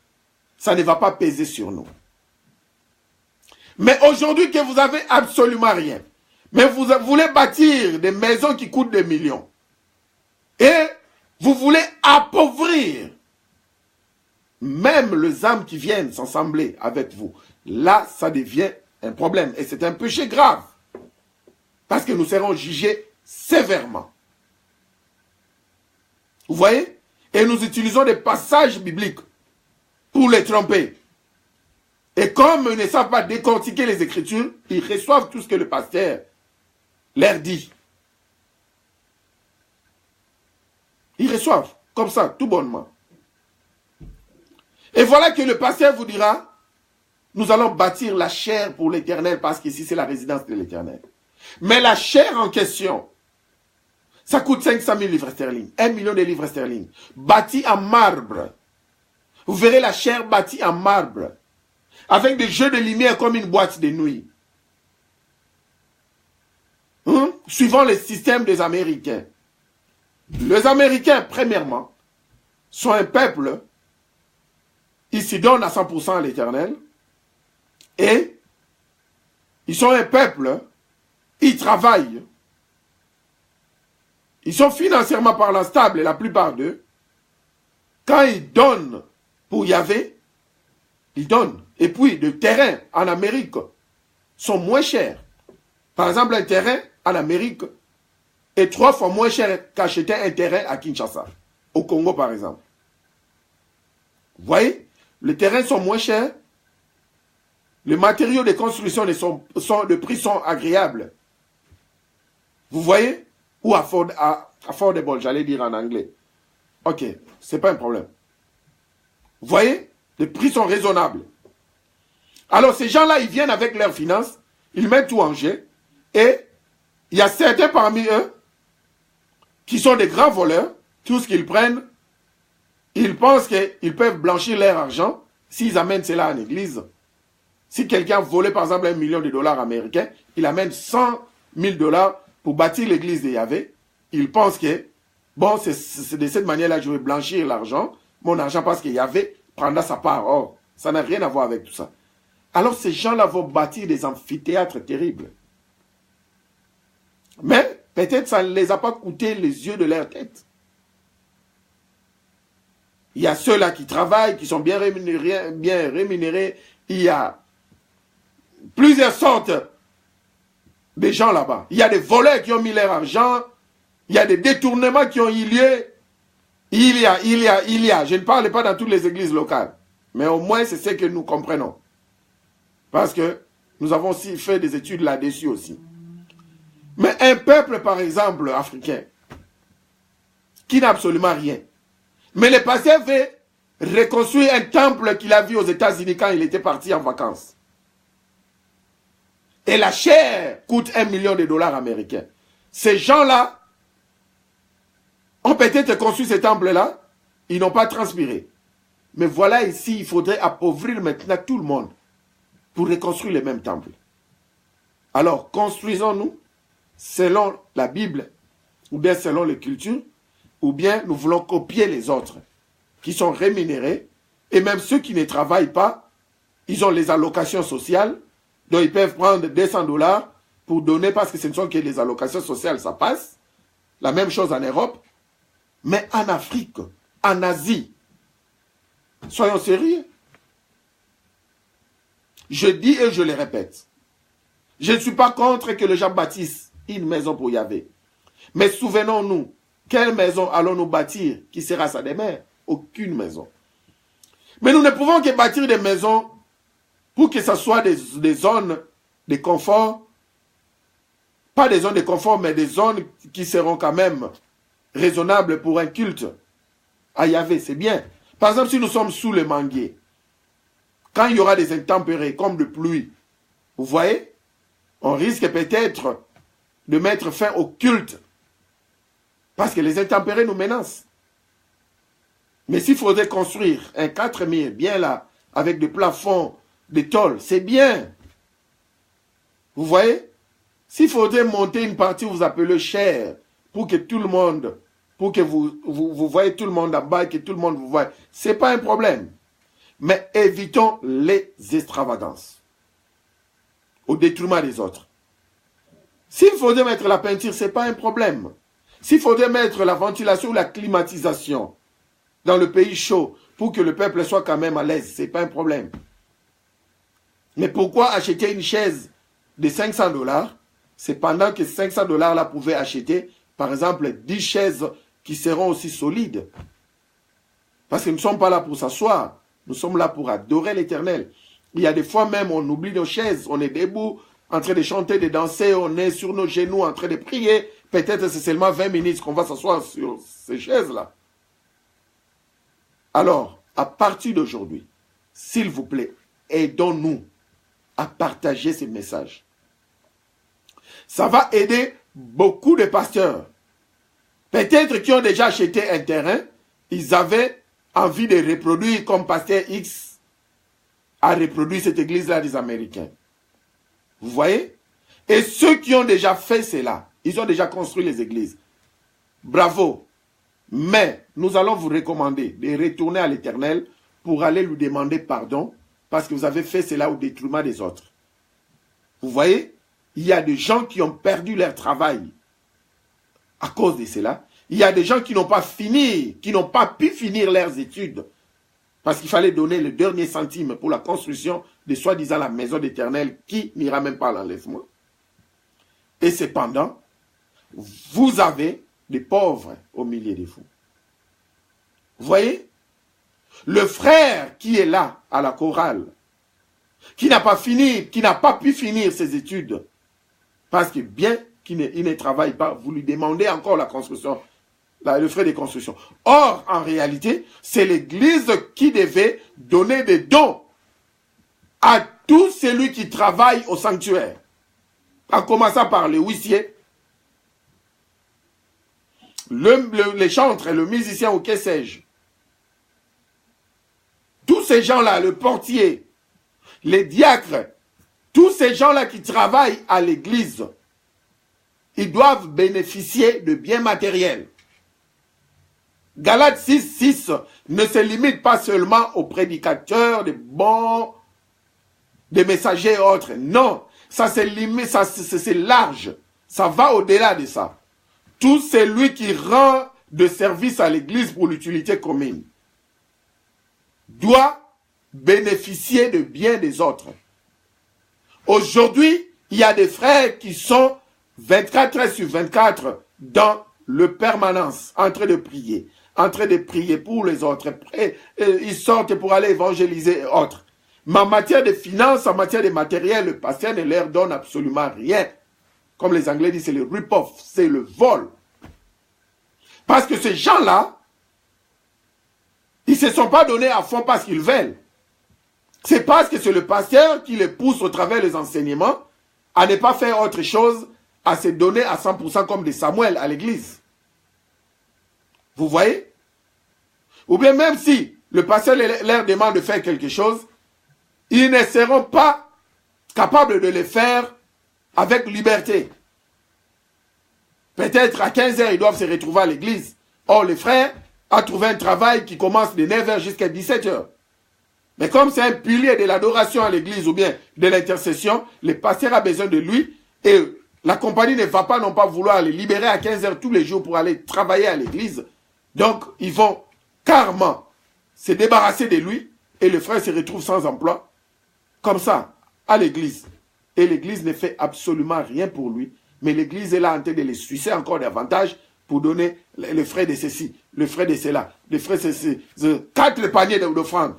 A: ça ne va pas peser sur nous. Mais aujourd'hui que vous avez absolument rien, mais vous voulez bâtir des maisons qui coûtent des millions, et vous voulez appauvrir même les âmes qui viennent s'assembler avec vous, là, ça devient un problème. Et c'est un péché grave. Parce que nous serons jugés sévèrement. Vous voyez? Et nous utilisons des passages bibliques pour les tromper. Et comme ils ne savent pas décortiquer les Écritures, ils reçoivent tout ce que le pasteur leur dit. Ils reçoivent, comme ça, tout bonnement. Et voilà que le pasteur vous dira, nous allons bâtir la chair pour l'Éternel, parce qu'ici c'est la résidence de l'Éternel. Mais la chair en question, ça coûte 500 000 livres sterling, 1 million de livres sterling, bâti en marbre. Vous verrez la chair bâtie en marbre, avec des jeux de lumière comme une boîte de nuit. Suivant le système des Américains. Les Américains, premièrement, sont un peuple, ils s'y donnent à 100% à l'Éternel, et ils sont un peuple, ils travaillent, ils sont financièrement parlant stables, la plupart d'eux. Quand ils donnent pour Yahvé, ils donnent. Et puis, les terrains en Amérique sont moins chers. Par exemple, un terrain en Amérique est 3 fois moins cher qu'acheter un terrain à Kinshasa, au Congo par exemple. Vous voyez, les terrains sont moins chers, les matériaux de construction de prix sont agréables. Vous voyez, ou Affordable, j'allais dire en anglais. Ok, c'est pas un problème. Vous voyez, les prix sont raisonnables. Alors ces gens-là, ils viennent avec leurs finances, ils mettent tout en jeu, et il y a certains parmi eux qui sont des grands voleurs. Tout ce qu'ils prennent, ils pensent qu'ils peuvent blanchir leur argent s'ils amènent cela en église. Si quelqu'un volait par exemple $1 million américains, il amène 100 000 $ pour bâtir l'église de Yahvé. Il pense que, bon, c'est de cette manière-là que je vais blanchir l'argent, mon argent, parce que Yahvé prendra sa part. Or, ça n'a rien à voir avec tout ça. Alors ces gens-là vont bâtir des amphithéâtres terribles. Mais peut-être ça ne les a pas coûté les yeux de leur tête. Il y a ceux-là qui travaillent, qui sont bien rémunérés. Il y a plusieurs sortes de gens là-bas. Il y a des voleurs qui ont mis leur argent. Il y a des détournements qui ont eu lieu. Il y a. Je ne parle pas dans toutes les églises locales. Mais au moins, c'est ce que nous comprenons. Parce que nous avons aussi fait des études là-dessus aussi. Mais un peuple, par exemple, africain, qui n'a absolument rien. Mais le pasteur veut reconstruire un temple qu'il a vu aux États-Unis quand il était parti en vacances. Et la chair coûte $1 million américains. Ces gens-là ont peut-être construit ce temple-là, ils n'ont pas transpiré. Mais voilà ici, il faudrait appauvrir maintenant tout le monde pour reconstruire le même temple. Alors, construisons-nous selon la Bible, ou bien selon les cultures, ou bien nous voulons copier les autres, qui sont rémunérés, et même ceux qui ne travaillent pas, ils ont les allocations sociales, dont ils peuvent prendre $200 pour donner, parce que ce ne sont que les allocations sociales, ça passe. La même chose en Europe. Mais en Afrique, en Asie, soyons sérieux. Je dis et je le répète, je ne suis pas contre que les gens bâtissent une maison pour Yahvé. Mais souvenons-nous, quelle maison allons-nous bâtir qui sera sa demeure? Aucune maison. Mais nous ne pouvons que bâtir des maisons pour que ce soit des zones de confort. Pas des zones de confort, mais des zones qui seront quand même raisonnables pour un culte à Yahvé. C'est bien. Par exemple, si nous sommes sous le manguier, quand il y aura des intempéries comme de pluie, vous voyez, on risque peut-être de mettre fin au culte. Parce que les intempéries nous menacent. Mais s'il faudrait construire un 4000 bien là, avec des plafonds, des tôles, c'est bien. Vous voyez? S'il faudrait monter une partie, vous appelez chair, pour que tout le monde, pour que vous voyez tout le monde en bas, que tout le monde vous voie, ce n'est pas un problème. Mais évitons les extravagances au détriment des autres. S'il faudrait mettre la peinture, ce n'est pas un problème. S'il faudrait mettre la ventilation ou la climatisation dans le pays chaud pour que le peuple soit quand même à l'aise, ce n'est pas un problème. Mais pourquoi acheter une chaise de $500? C'est pendant que $500 là pouvaient acheter, par exemple, 10 chaises qui seront aussi solides. Parce que nous ne sommes pas là pour s'asseoir. Nous sommes là pour adorer l'Éternel. Il y a des fois même, on oublie nos chaises. On est debout, en train de chanter, de danser. On est sur nos genoux, en train de prier. Peut-être c'est seulement 20 minutes qu'on va s'asseoir sur ces chaises-là. Alors, à partir d'aujourd'hui, s'il vous plaît, aidons-nous à partager ces messages. Ça va aider beaucoup de pasteurs. Peut-être qui ont déjà acheté un terrain, ils avaient envie de reproduire comme pasteur X a reproduit cette église-là des Américains. Vous voyez? Et ceux qui ont déjà fait cela, ils ont déjà construit les églises. Bravo. Mais nous allons vous recommander de retourner à l'Éternel pour aller lui demander pardon parce que vous avez fait cela au détriment des autres. Vous voyez? Il y a des gens qui ont perdu leur travail à cause de cela. Il y a des gens qui n'ont pas fini, qui n'ont pas pu finir leurs études parce qu'il fallait donner le dernier centime pour la construction de soi-disant la maison d'Éternel qui n'ira même pas à l'enlèvement. Et cependant, vous avez des pauvres au milieu de vous. Vous voyez? Le frère qui est là à la chorale, qui n'a pas fini, qui n'a pas pu finir ses études, parce que bien qu'il ne travaille pas, vous lui demandez encore la construction le frais de construction. Or, en réalité, c'est l'église qui devait donner des dons à tout celui qui travaille au sanctuaire. En commençant par les huissiers, les chantres, le musicien ou que sais-je. Tous ces gens-là, le portier, les diacres, tous ces gens-là qui travaillent à l'église, ils doivent bénéficier de biens matériels. Galates 6 ne se limite pas seulement aux prédicateurs, des messagers et autres. Non, ça c'est limite, c'est large. Ça va au-delà de ça. Tout celui qui rend de service à l'église pour l'utilité commune doit bénéficier de biens des autres. Aujourd'hui, il y a des frères qui sont 24 heures sur 24 dans le permanence, en train de prier pour les autres. Ils sortent pour aller évangéliser et autres. Mais en matière de finances, en matière de matériel, le pasteur ne leur donne absolument rien. Comme les Anglais disent, c'est le rip-off, c'est le vol. Parce que ces gens-là, ils ne se sont pas donnés à fond parce qu'ils veulent. C'est parce que c'est le pasteur qui les pousse au travers des enseignements à ne pas faire autre chose, à se donner à 100% comme des Samuel à l'église. Vous voyez? Ou bien même si le pasteur leur demande de faire quelque chose, ils ne seront pas capables de le faire avec liberté. Peut-être à 15 heures, ils doivent se retrouver à l'église. Or, le frère a trouvé un travail qui commence de 9 heures jusqu'à 17 heures. Mais comme c'est un pilier de l'adoration à l'église ou bien de l'intercession, le pasteur a besoin de lui et la compagnie ne va pas non pas vouloir les libérer à 15 heures tous les jours pour aller travailler à l'église. Donc, ils vont carrément se débarrasser de lui et le frère se retrouve sans emploi. Comme ça, à l'église. Et l'église ne fait absolument rien pour lui. Mais l'église est là en train de les sucer encore davantage pour donner le frais de ceci, le frais de cela, le frais de ceci, 4 paniers d'offrandes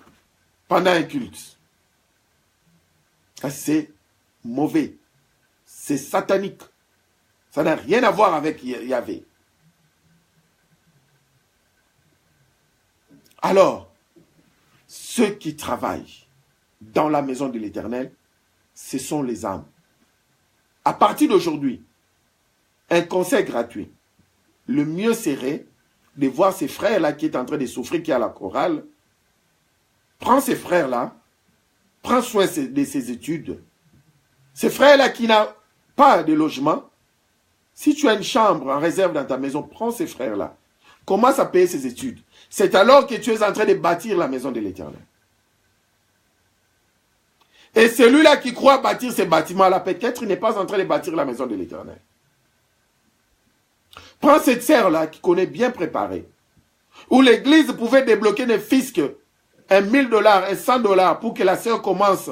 A: pendant un culte. Ça, c'est mauvais. C'est satanique. Ça n'a rien à voir avec Yahvé. Alors, ceux qui travaillent dans la maison de l'Éternel, ce sont les âmes. À partir d'aujourd'hui, un conseil gratuit. Le mieux serait de voir ces frères-là qui est en train de souffrir, qui est à la chorale. Prends ces frères-là, prends soin de ses études. Ces frères-là qui n'ont pas de logement, si tu as une chambre en réserve dans ta maison, prends ces frères-là. Commence à payer ses études. C'est alors que tu es en train de bâtir la maison de l'Éternel. Et celui-là qui croit bâtir ces bâtiments-là, peut-être il n'est pas en train de bâtir la maison de l'Éternel. Prends cette sœur-là qui connaît bien préparer. Où l'église pouvait débloquer des fiscs, $1,000, $100 pour que la sœur commence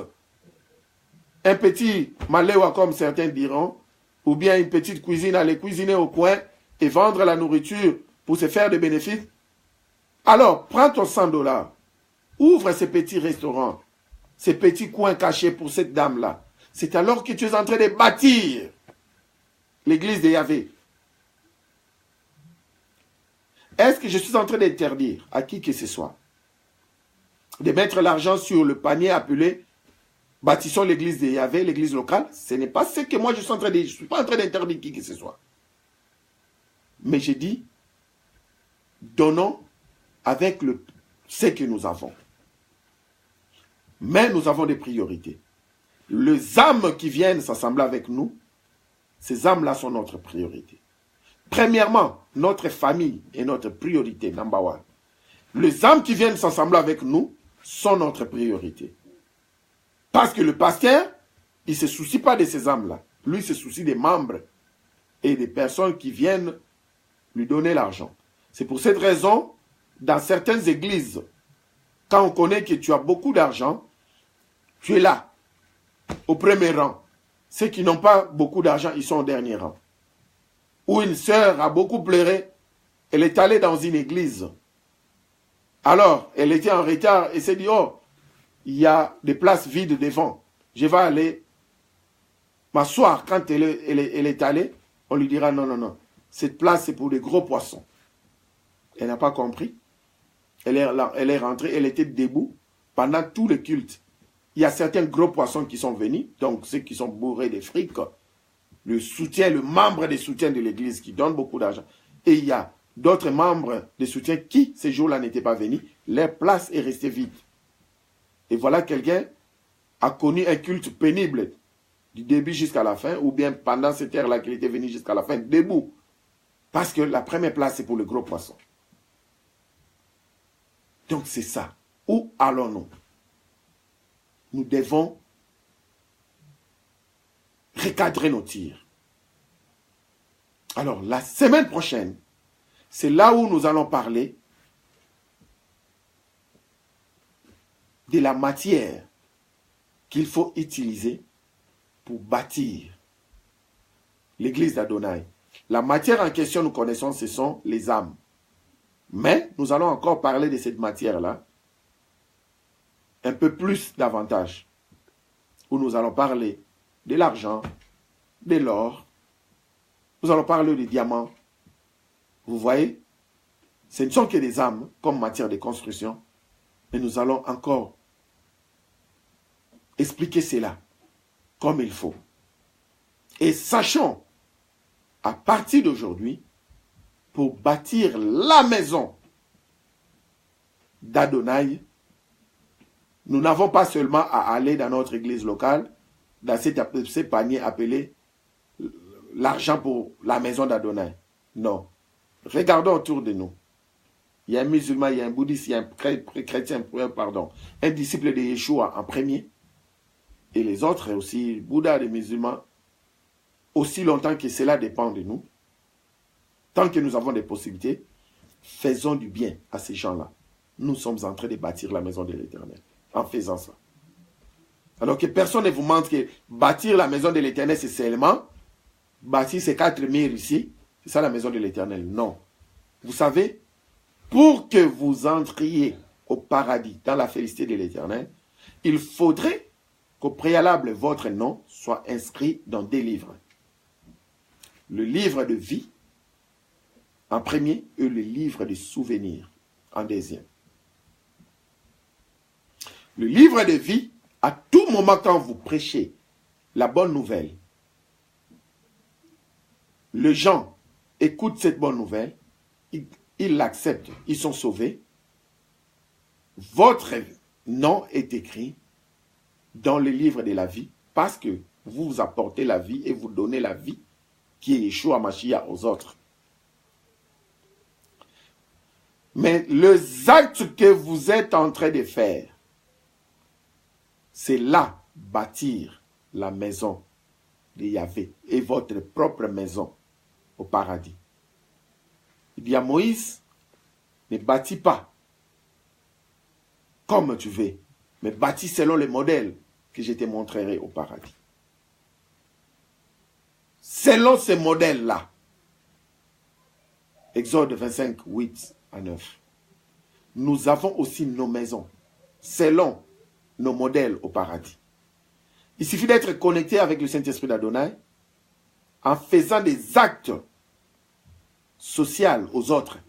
A: un petit maléwa comme certains diront, ou bien une petite cuisine, aller cuisiner au coin et vendre la nourriture pour se faire des bénéfices. Alors, prends ton $100, ouvre ces petits restaurants, ces petits coins cachés pour cette dame-là. C'est alors que tu es en train de bâtir l'église de Yahvé. Est-ce que je suis en train d'interdire à qui que ce soit de mettre l'argent sur le panier appelé « Bâtissons l'église de Yahvé, l'église locale », ce n'est pas ce que moi je suis en train de dire. Je ne suis pas en train d'interdire qui que ce soit. Mais j'ai dit, donnons avec ce que nous avons. Mais nous avons des priorités. Les âmes qui viennent s'assembler avec nous, ces âmes-là sont notre priorité. Premièrement, notre famille est notre priorité, number one. Les âmes qui viennent s'assembler avec nous sont notre priorité. Parce que le pasteur, il ne se soucie pas de ces âmes-là. Lui, il se soucie des membres et des personnes qui viennent lui donner l'argent. C'est pour cette raison, dans certaines églises, quand on connaît que tu as beaucoup d'argent, tu es là, au premier rang. Ceux qui n'ont pas beaucoup d'argent, ils sont au dernier rang. Ou une sœur a beaucoup pleuré, elle est allée dans une église. Alors, elle était en retard et s'est dit, oh, il y a des places vides devant. Je vais aller m'asseoir. Quand elle est allée, on lui dira, non, non, non. Cette place, c'est pour des gros poissons. Elle n'a pas compris. Elle est rentrée, elle était debout pendant tout le culte. Il y a certains gros poissons qui sont venus, donc ceux qui sont bourrés de fric, le soutien, le membre de soutien de l'église qui donne beaucoup d'argent. Et il y a d'autres membres de soutien qui, ces jours-là, n'étaient pas venus. Leur place est restée vide. Et voilà quelqu'un a connu un culte pénible du début jusqu'à la fin, ou bien pendant cette heure-là qu'il était venu jusqu'à la fin, debout. Parce que la première place, c'est pour le gros poisson. Donc c'est ça. Où allons-nous? Nous devons recadrer nos tirs. Alors, la semaine prochaine, c'est là où nous allons parler de la matière qu'il faut utiliser pour bâtir l'église d'Adonai. La matière en question, nous connaissons, ce sont les âmes. Mais nous allons encore parler de cette matière-là un peu plus davantage, où nous allons parler de l'argent, de l'or, nous allons parler des diamants. Vous voyez, ce ne sont que des âmes comme matière de construction, mais nous allons encore expliquer cela comme il faut. Et sachons, à partir d'aujourd'hui, pour bâtir la maison d'Adonai, nous n'avons pas seulement à aller dans notre église locale, dans ces paniers appelés l'argent pour la maison d'Adonai. Non. Regardons autour de nous. Il y a un musulman, il y a un bouddhiste, il y a un chrétien, un disciple de Yeshua en premier, et les autres aussi, Bouddha, les musulmans, aussi longtemps que cela dépend de nous, tant que nous avons des possibilités, faisons du bien à ces gens-là. Nous sommes en train de bâtir la maison de l'Éternel en faisant ça. Alors que personne ne vous montre que bâtir la maison de l'Éternel, c'est seulement bâtir ces 4 murs ici, c'est ça la maison de l'Éternel. Non. Vous savez, pour que vous entriez au paradis, dans la félicité de l'Éternel, il faudrait qu'au préalable, votre nom soit inscrit dans 2 livres. Le livre de vie, en premier, et le livre de souvenirs, en deuxième. Le livre de vie, à tout moment quand vous prêchez la bonne nouvelle, les gens écoutent cette bonne nouvelle, ils l'acceptent, ils sont sauvés. Votre nom est écrit dans le livre de la vie parce que vous apportez la vie et vous donnez la vie qui est Yeshua Mashiach aux autres. Mais les actes que vous êtes en train de faire, c'est là bâtir la maison de Yahvé et votre propre maison au paradis. Il dit à Moïse, ne bâtis pas comme tu veux, mais bâtis selon les modèles que je te montrerai au paradis. Selon ces modèles-là, Exode 25, 8 à 9, nous avons aussi nos maisons, selon nos modèles au paradis. Il suffit d'être connecté avec le Saint-Esprit d'Adonai en faisant des actes sociaux aux autres.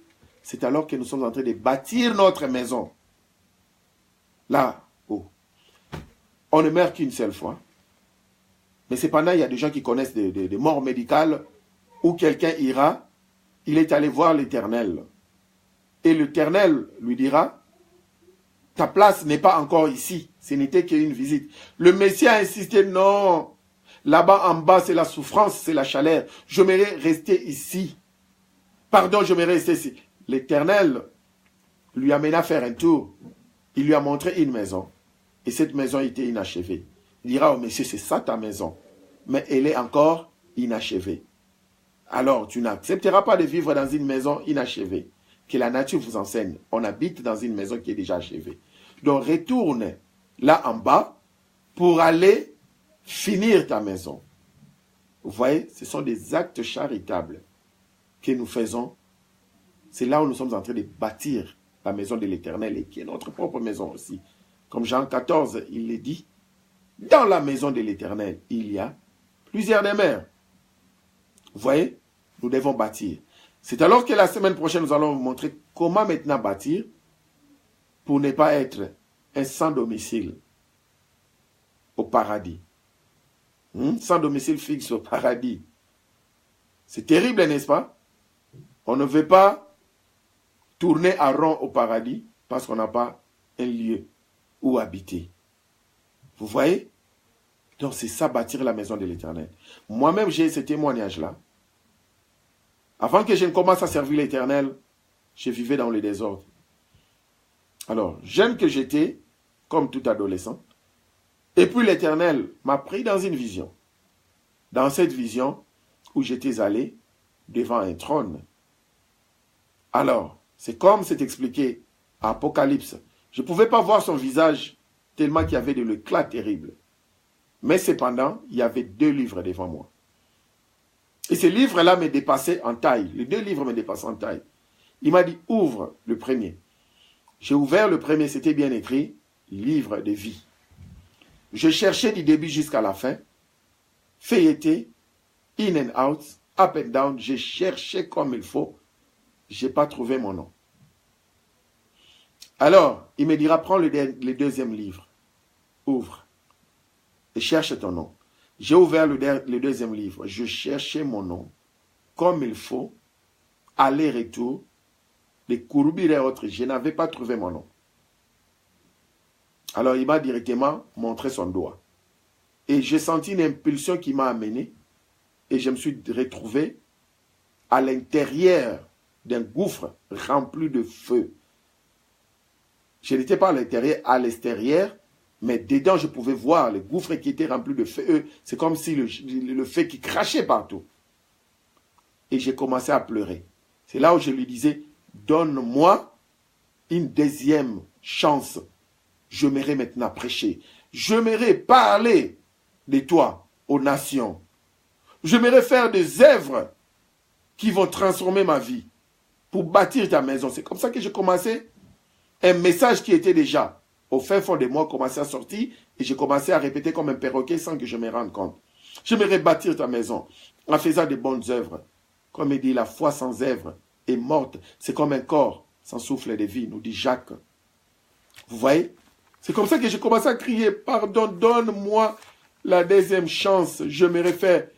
A: C'est alors que nous sommes en train de bâtir notre maison. Là, oh, on ne meurt qu'une seule fois. Mais cependant, il y a des gens qui connaissent des morts médicales où quelqu'un ira, il est allé voir l'Éternel. Et l'Éternel lui dira, ta place n'est pas encore ici, ce n'était qu'une visite. Le Messie a insisté, non, là-bas en bas c'est la souffrance, c'est la chaleur. J'aimerais rester ici. Pardon, j'aimerais rester ici. L'Éternel lui amena faire un tour. Il lui a montré une maison. Et cette maison était inachevée. Il dira au Messie, c'est ça ta maison. Mais elle est encore inachevée. Alors, tu n'accepteras pas de vivre dans une maison inachevée. Que la nature vous enseigne. On habite dans une maison qui est déjà achevée. Donc, retourne là en bas pour aller finir ta maison. Vous voyez, ce sont des actes charitables que nous faisons. C'est là où nous sommes en train de bâtir la maison de l'Éternel et qui est notre propre maison aussi. Comme Jean 14, il le dit, dans la maison de l'Éternel, il y a plusieurs demeures. Vous voyez, nous devons bâtir. C'est alors que la semaine prochaine, nous allons vous montrer comment maintenant bâtir pour ne pas être un sans domicile au paradis. Sans domicile fixe au paradis. C'est terrible, n'est-ce pas? On ne veut pas tourner à rond au paradis parce qu'on n'a pas un lieu où habiter. Vous voyez? Donc c'est ça, bâtir la maison de l'Éternel. Moi-même, j'ai ce témoignage-là. Avant que je ne commence à servir l'Éternel, je vivais dans le désordre. Alors, jeune que j'étais, comme tout adolescent, et puis l'Éternel m'a pris dans une vision. Dans cette vision où j'étais allé devant un trône. Alors, c'est comme c'est expliqué à Apocalypse. Je ne pouvais pas voir son visage tellement qu'il y avait de l'éclat terrible. Mais cependant, il y avait 2 livres devant moi. Et ces livres-là me dépassaient en taille. Les 2 livres me dépassaient en taille. Il m'a dit, ouvre le premier. J'ai ouvert le premier, c'était bien écrit, livre de vie. Je cherchais du début jusqu'à la fin, feuilleté, in and out, up and down, j'ai cherché comme il faut, je n'ai pas trouvé mon nom. Alors, il me dira, prends le 2e livre, ouvre, et cherche ton nom. J'ai ouvert le 2e livre, je cherchais mon nom, comme il faut, aller-retour, les courbures et autres, je n'avais pas trouvé mon nom. Alors, il m'a directement montré son doigt. Et j'ai senti une impulsion qui m'a amené, et je me suis retrouvé à l'intérieur d'un gouffre rempli de feu. Je n'étais pas à l'intérieur, à l'extérieur, mais dedans, je pouvais voir le gouffre qui était rempli de feu. C'est comme si le feu qui crachait partout. Et j'ai commencé à pleurer. C'est là où je lui disais, donne-moi une 2e chance. J'aimerais maintenant prêcher. J'aimerais parler de toi aux nations. J'aimerais faire des œuvres qui vont transformer ma vie pour bâtir ta maison. C'est comme ça que j'ai commencé. Un message qui était déjà au fin fond de moi commençait à sortir et j'ai commencé à répéter comme un perroquet sans que je me rende compte. J'aimerais bâtir ta maison en faisant de bonnes œuvres. Comme il dit, la foi sans œuvre est morte. C'est comme un corps sans souffle de vie, nous dit Jacques. Vous voyez? C'est comme ça que j'ai commencé à crier, pardon, donne-moi la 2e chance. J'aimerais faire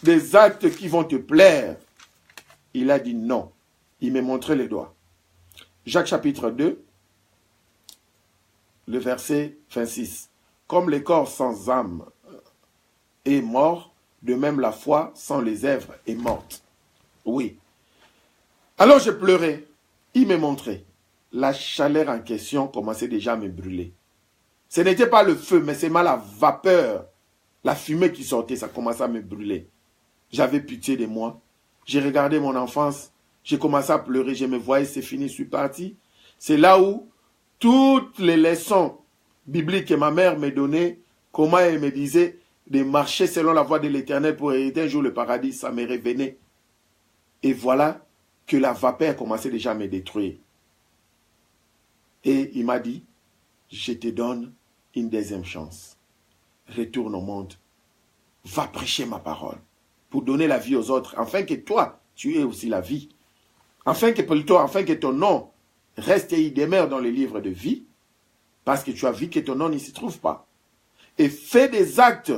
A: des actes qui vont te plaire. Il a dit non. Il m'a montré les doigts. Jacques chapitre 2, le verset 26. Comme le corps sans âme est mort, de même la foi sans les œuvres est morte. Oui. Alors je pleurais. Il m'a montré. La chaleur en question commençait déjà à me brûler. Ce n'était pas le feu, mais c'est la vapeur. La fumée qui sortait, ça commençait à me brûler. J'avais pitié de moi. J'ai regardé mon enfance. J'ai commencé à pleurer. Je me voyais, c'est fini, je suis parti. C'est là où toutes les leçons bibliques que ma mère me donnait, comment elle me disait de marcher selon la voie de l'Éternel pour hériter un jour le paradis, ça me revenait. Et voilà que la vapeur commençait déjà à me détruire. Et il m'a dit, je te donne une 2e chance. Retourne au monde. Va prêcher ma parole pour donner la vie aux autres, afin que toi, tu aies aussi la vie. Afin que ton nom reste et y demeure dans les livres de vie, parce que tu as vu que ton nom n'y se trouve pas. Et fais des actes,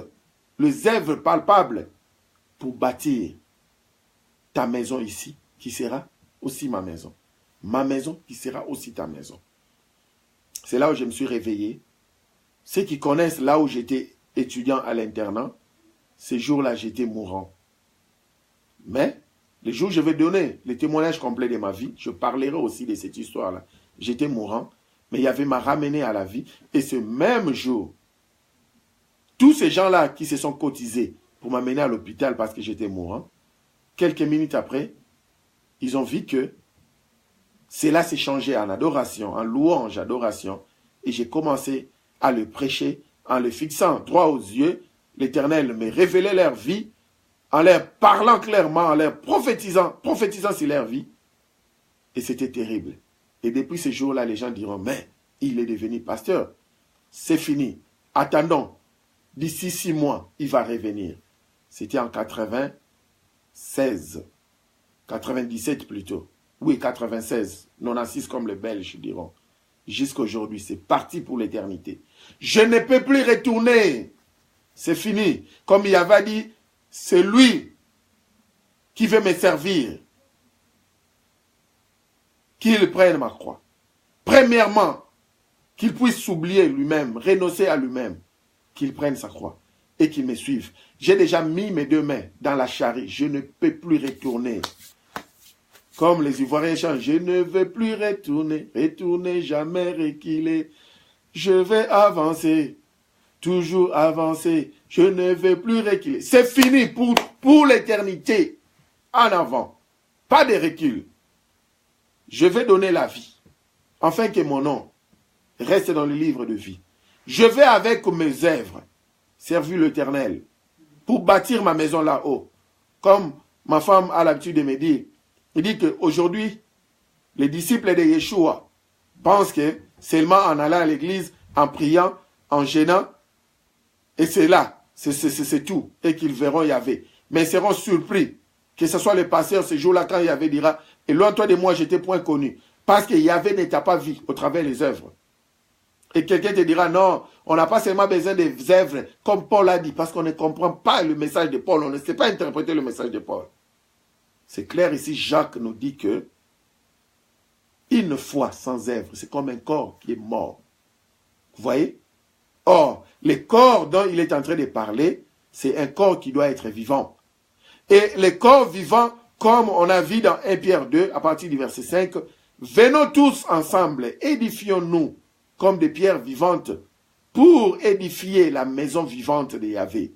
A: les œuvres palpables, pour bâtir ta maison ici, qui sera aussi ma maison. Ma maison qui sera aussi ta maison. C'est là où je me suis réveillé. Ceux qui connaissent là où j'étais étudiant à l'internat, ces jours-là, j'étais mourant. Mais, le jour où je vais donner le témoignage complet de ma vie, je parlerai aussi de cette histoire-là. J'étais mourant, mais il y avait m'a ramené à la vie. Et ce même jour, tous ces gens-là qui se sont cotisés pour m'amener à l'hôpital parce que j'étais mourant, quelques minutes après, ils ont vu que cela s'est changé en adoration, en louange, adoration. Et j'ai commencé à le prêcher en le fixant droit aux yeux. L'Éternel me révélait leur vie, en leur parlant clairement, en leur prophétisant sur leur vie. Et c'était terrible. Et depuis ce jour-là, les gens diront, mais il est devenu pasteur. C'est fini. Attendons. D'ici 6 mois, il va revenir. C'était en 96. 97 plutôt. Oui, 96, 96 comme les Belges diront. Jusqu'à aujourd'hui, c'est parti pour l'éternité. Je ne peux plus retourner. C'est fini. Comme il avait dit, c'est lui qui veut me servir. Qu'il prenne ma croix. Premièrement, qu'il puisse s'oublier lui-même, renoncer à lui-même, qu'il prenne sa croix et qu'il me suive. J'ai déjà mis mes 2 mains dans la charrue. Je ne peux plus retourner. Comme les Ivoiriens chantent, je ne veux plus retourner jamais reculer. Je vais avancer, toujours avancer. Je ne veux plus reculer. C'est fini pour l'éternité. En avant. Pas de recul. Je vais donner la vie, afin que mon nom reste dans le livre de vie. Je vais avec mes œuvres servir l'Éternel pour bâtir ma maison là-haut. Comme ma femme a l'habitude de me dire, il dit qu'aujourd'hui, les disciples de Yeshua pensent que seulement en allant à l'église, en priant, en gênant, et c'est là, c'est tout, et qu'ils verront Yahvé. Mais ils seront surpris que ce soit le pasteur ce jour-là quand Yahvé dira, et loin toi de moi, je t'ai point connu, parce que Yahvé ne t'a pas vu au travers des œuvres. Et quelqu'un te dira, non, on n'a pas seulement besoin des œuvres, comme Paul a dit, parce qu'on ne comprend pas le message de Paul, on ne sait pas interpréter le message de Paul. C'est clair ici, Jacques nous dit que une foi sans œuvre, c'est comme un corps qui est mort. Vous voyez? Or, le corps dont il est en train de parler, c'est un corps qui doit être vivant. Et le corps vivant, comme on a vu dans 1 Pierre 2, à partir du verset 5, venons tous ensemble, édifions-nous comme des pierres vivantes pour édifier la maison vivante de Yahvé.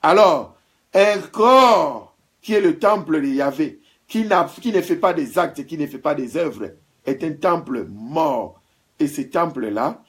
A: Alors, un corps qui est le temple de Yahvé, qui ne fait pas des actes, qui ne fait pas des œuvres, est un temple mort. Et ce temple-là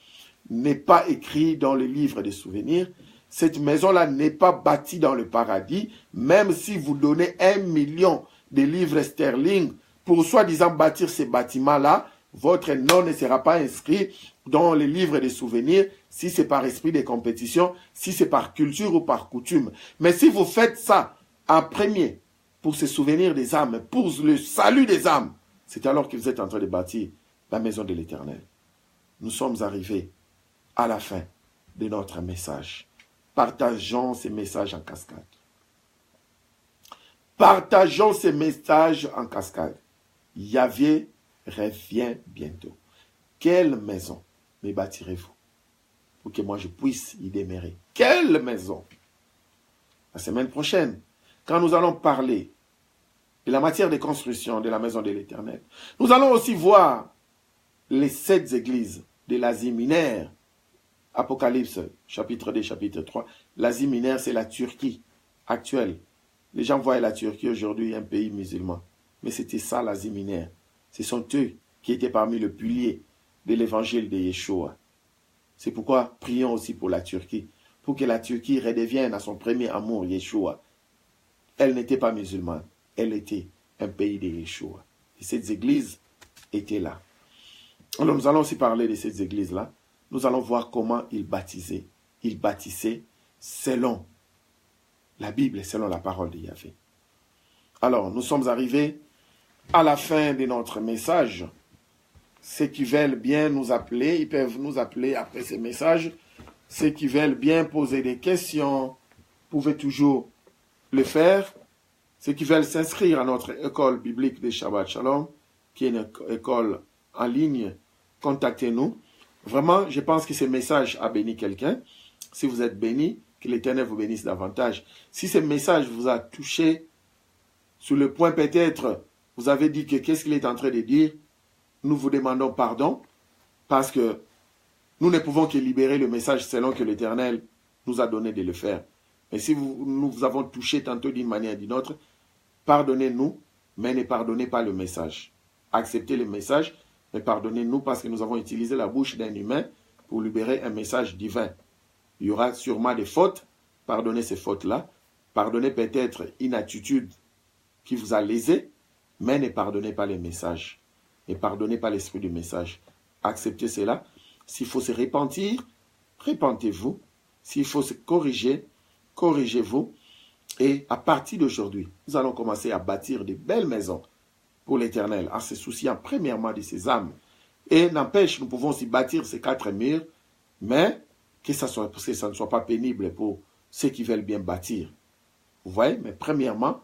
A: n'est pas écrit dans le livre des souvenirs. Cette maison-là n'est pas bâtie dans le paradis, même si vous donnez 1 million de livres sterling pour soi-disant bâtir ces bâtiments-là, votre nom ne sera pas inscrit dans les livres des souvenirs, si c'est par esprit de compétition, si c'est par culture ou par coutume. Mais si vous faites ça en premier, pour se souvenir des âmes, pour le salut des âmes, c'est alors que vous êtes en train de bâtir la maison de l'Éternel. Nous sommes arrivés à la fin de notre message. Partageons ces messages en cascade. Partageons ces messages en cascade. Yahvé revient bientôt. Quelle maison me bâtirez-vous pour que moi je puisse y demeurer? Quelle maison? La semaine prochaine, quand nous allons parler de la matière de construction de la maison de l'Éternel, nous allons aussi voir les 7 églises de l'Asie mineure. Apocalypse, chapitre 2, chapitre 3. L'Asie mineure, c'est la Turquie actuelle. Les gens voient la Turquie aujourd'hui un pays musulman. Mais c'était ça l'Asie mineure. Ce sont eux qui étaient parmi les piliers de l'évangile de Yeshua. C'est pourquoi prions aussi pour la Turquie, pour que la Turquie redevienne à son premier amour, Yeshua. Elle n'était pas musulmane, elle était un pays de Yeshua. Et ces églises étaient là. Alors nous allons aussi parler de ces églises-là. Nous allons voir comment ils baptisaient. Ils bâtissaient selon la Bible, selon la parole de Yahvé. Alors, nous sommes arrivés à la fin de notre message. Ceux qui veulent bien nous appeler, ils peuvent nous appeler après ces messages. Ceux qui veulent bien poser des questions, pouvez toujours le faire. Ceux qui veulent s'inscrire à notre école biblique de Shabbat Shalom, qui est une école en ligne, contactez-nous. Vraiment, je pense que ce message a béni quelqu'un. Si vous êtes béni, que l'Éternel vous bénisse davantage. Si ce message vous a touché, sur le point peut-être, vous avez dit que qu'est-ce qu'il est en train de dire, nous vous demandons pardon, parce que nous ne pouvons que libérer le message selon que l'Éternel nous a donné de le faire. Mais si nous vous avons touché tantôt d'une manière ou d'une autre, pardonnez-nous, mais ne pardonnez pas le message. Acceptez le message, mais pardonnez-nous parce que nous avons utilisé la bouche d'un humain pour libérer un message divin. Il y aura sûrement des fautes, pardonnez ces fautes-là, pardonnez peut-être une attitude qui vous a lésé, mais ne pardonnez pas les messages. Ne pardonnez pas l'esprit du message. Acceptez cela. S'il faut se repentir, repentez-vous. S'il faut se corriger, corrigez-vous. Et à partir d'aujourd'hui, nous allons commencer à bâtir de belles maisons pour l'Éternel, en se souciant premièrement de ses âmes. Et n'empêche, nous pouvons aussi bâtir ces 4 murs, mais que ça ne soit pas pénible pour ceux qui veulent bien bâtir. Vous voyez, mais premièrement,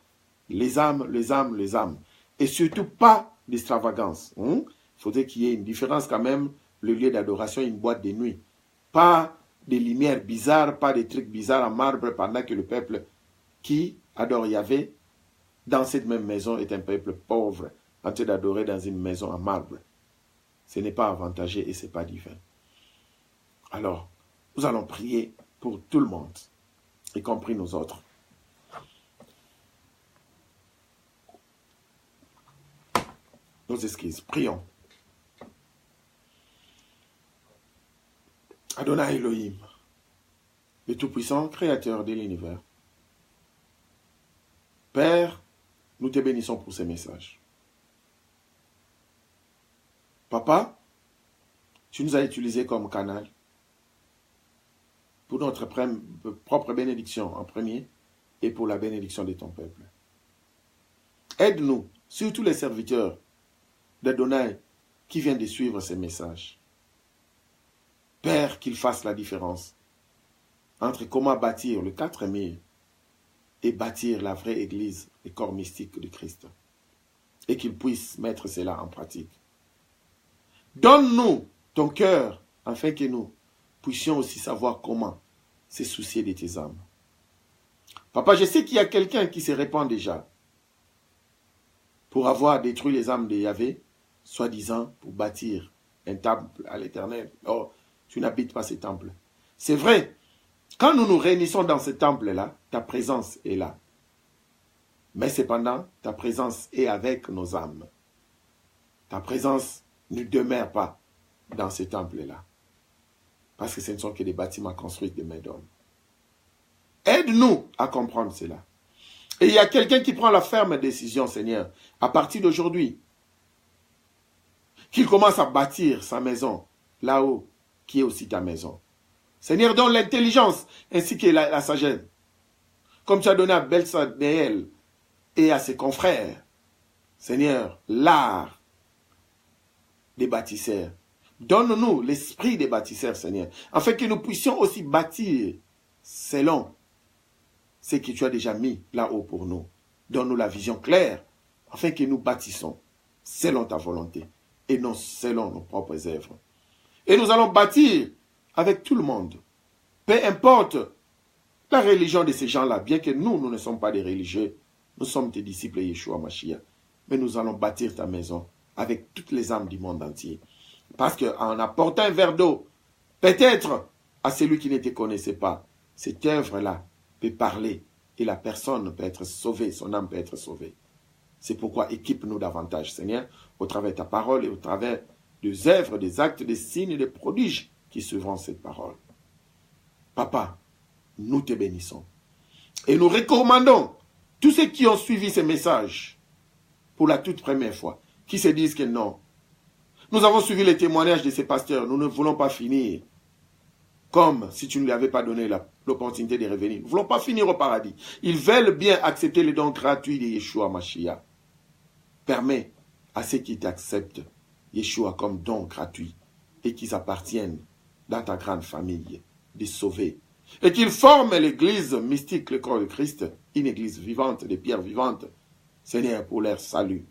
A: les âmes, les âmes, les âmes. Et surtout pas d'extravagance. Il faudrait qu'il y ait une différence quand même, le lieu d'adoration, une boîte de nuit. Pas des lumières bizarres, pas des trucs bizarres en marbre, pendant que le peuple qui adore Yahvé, dans cette même maison, est un peuple pauvre, en train d'adorer dans une maison en marbre. Ce n'est pas avantageux et ce n'est pas divin. Alors, nous allons prier pour tout le monde, y compris nous autres. Nos excuses, prions. Adonai Elohim, le Tout-Puissant, Créateur de l'univers. Père, nous te bénissons pour ces messages. Papa, tu nous as utilisés comme canal pour notre propre bénédiction en premier et pour la bénédiction de ton peuple. Aide-nous, surtout les serviteurs d'Adonai qui viennent de suivre ces messages. Père, qu'ils fassent la différence entre comment bâtir le 4000 et bâtir la vraie Église, le corps mystique de Christ. Et qu'ils puissent mettre cela en pratique. Donne-nous ton cœur, afin que nous puissions aussi savoir comment se soucier de tes âmes. Papa, je sais qu'il y a quelqu'un qui se répand déjà pour avoir détruit les âmes de Yahvé, soi-disant pour bâtir un temple à l'Éternel. Oh, tu n'habites pas ce temple. C'est vrai, quand nous nous réunissons dans ce temple-là, ta présence est là. Mais cependant, ta présence est avec nos âmes. Ta présence ne demeure pas dans ce temple-là. Parce que ce ne sont que des bâtiments construits de main d'homme. Aide-nous à comprendre cela. Et il y a quelqu'un qui prend la ferme décision, Seigneur, à partir d'aujourd'hui, qu'il commence à bâtir sa maison là-haut, qui est aussi ta maison. Seigneur, donne l'intelligence ainsi que la sagesse. Comme tu as donné à Belsadéel et à ses confrères. Seigneur, l'art des bâtisseurs. Donne-nous l'esprit des bâtisseurs, Seigneur, afin que nous puissions aussi bâtir selon ce que tu as déjà mis là-haut pour nous. Donne-nous la vision claire, afin que nous bâtissons selon ta volonté et non selon nos propres œuvres. Et nous allons bâtir avec tout le monde. Peu importe la religion de ces gens-là, bien que nous ne sommes pas des religieux, nous sommes tes disciples Yeshua Mashiach. Mais nous allons bâtir ta maison avec toutes les âmes du monde entier. Parce qu'en apportant un verre d'eau, peut-être à celui qui ne te connaissait pas, cette œuvre-là peut parler et la personne peut être sauvée, son âme peut être sauvée. C'est pourquoi équipe-nous davantage, Seigneur, au travers de ta parole et au travers des œuvres, des actes, des signes et des prodiges qui suivront cette parole. Papa, nous te bénissons. Et nous recommandons tous ceux qui ont suivi ces messages pour la toute première fois, qui se disent que non. Nous avons suivi les témoignages de ces pasteurs. Nous ne voulons pas finir comme si tu ne lui avais pas donné l'opportunité de revenir. Nous ne voulons pas finir au paradis. Ils veulent bien accepter le don gratuit de Yeshua Mashiach. Permets à ceux qui t'acceptent Yeshua comme don gratuit et qu'ils appartiennent dans ta grande famille de sauver. Et qu'ils forment l'église mystique, le corps de Christ, une église vivante, des pierres vivantes, Seigneur, pour leur salut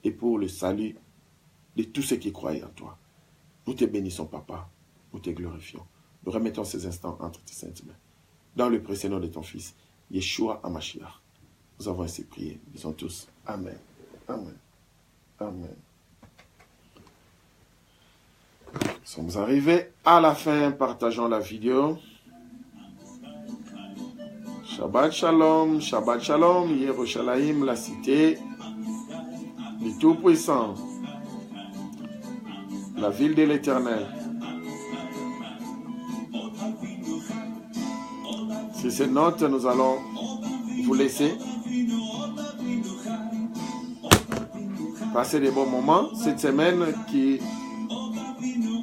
A: et pour le salut de tous ceux qui croient en toi. Nous te bénissons, Papa. Nous te glorifions. Nous remettons ces instants entre tes saintes mains. Dans le précieux nom de ton Fils, Yeshua HaMashiach. Nous avons ainsi prié. Disons tous Amen. Amen. Amen. Nous sommes arrivés à la fin. Partageons la vidéo. Shabbat Shalom, Shabbat Shalom, Yerushalayim, la cité du Tout-Puissant, la ville de l'Éternel. Sur ces notes, nous allons vous laisser passer des bons moments. Cette semaine qui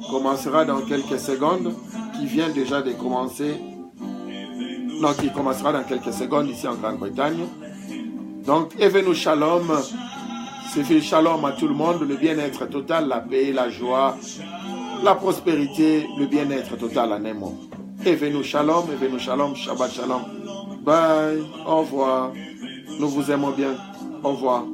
A: commencera dans quelques secondes, qui vient déjà de commencer, non, qui commencera dans quelques secondes ici en Grande-Bretagne. Donc, Evenu Shalom, C'est fait shalom à tout le monde, le bien-être total, la paix, la joie, la prospérité, le bien-être total en un mot. Et venez shalom, Shabbat shalom. Bye, au revoir. Nous vous aimons bien. Au revoir.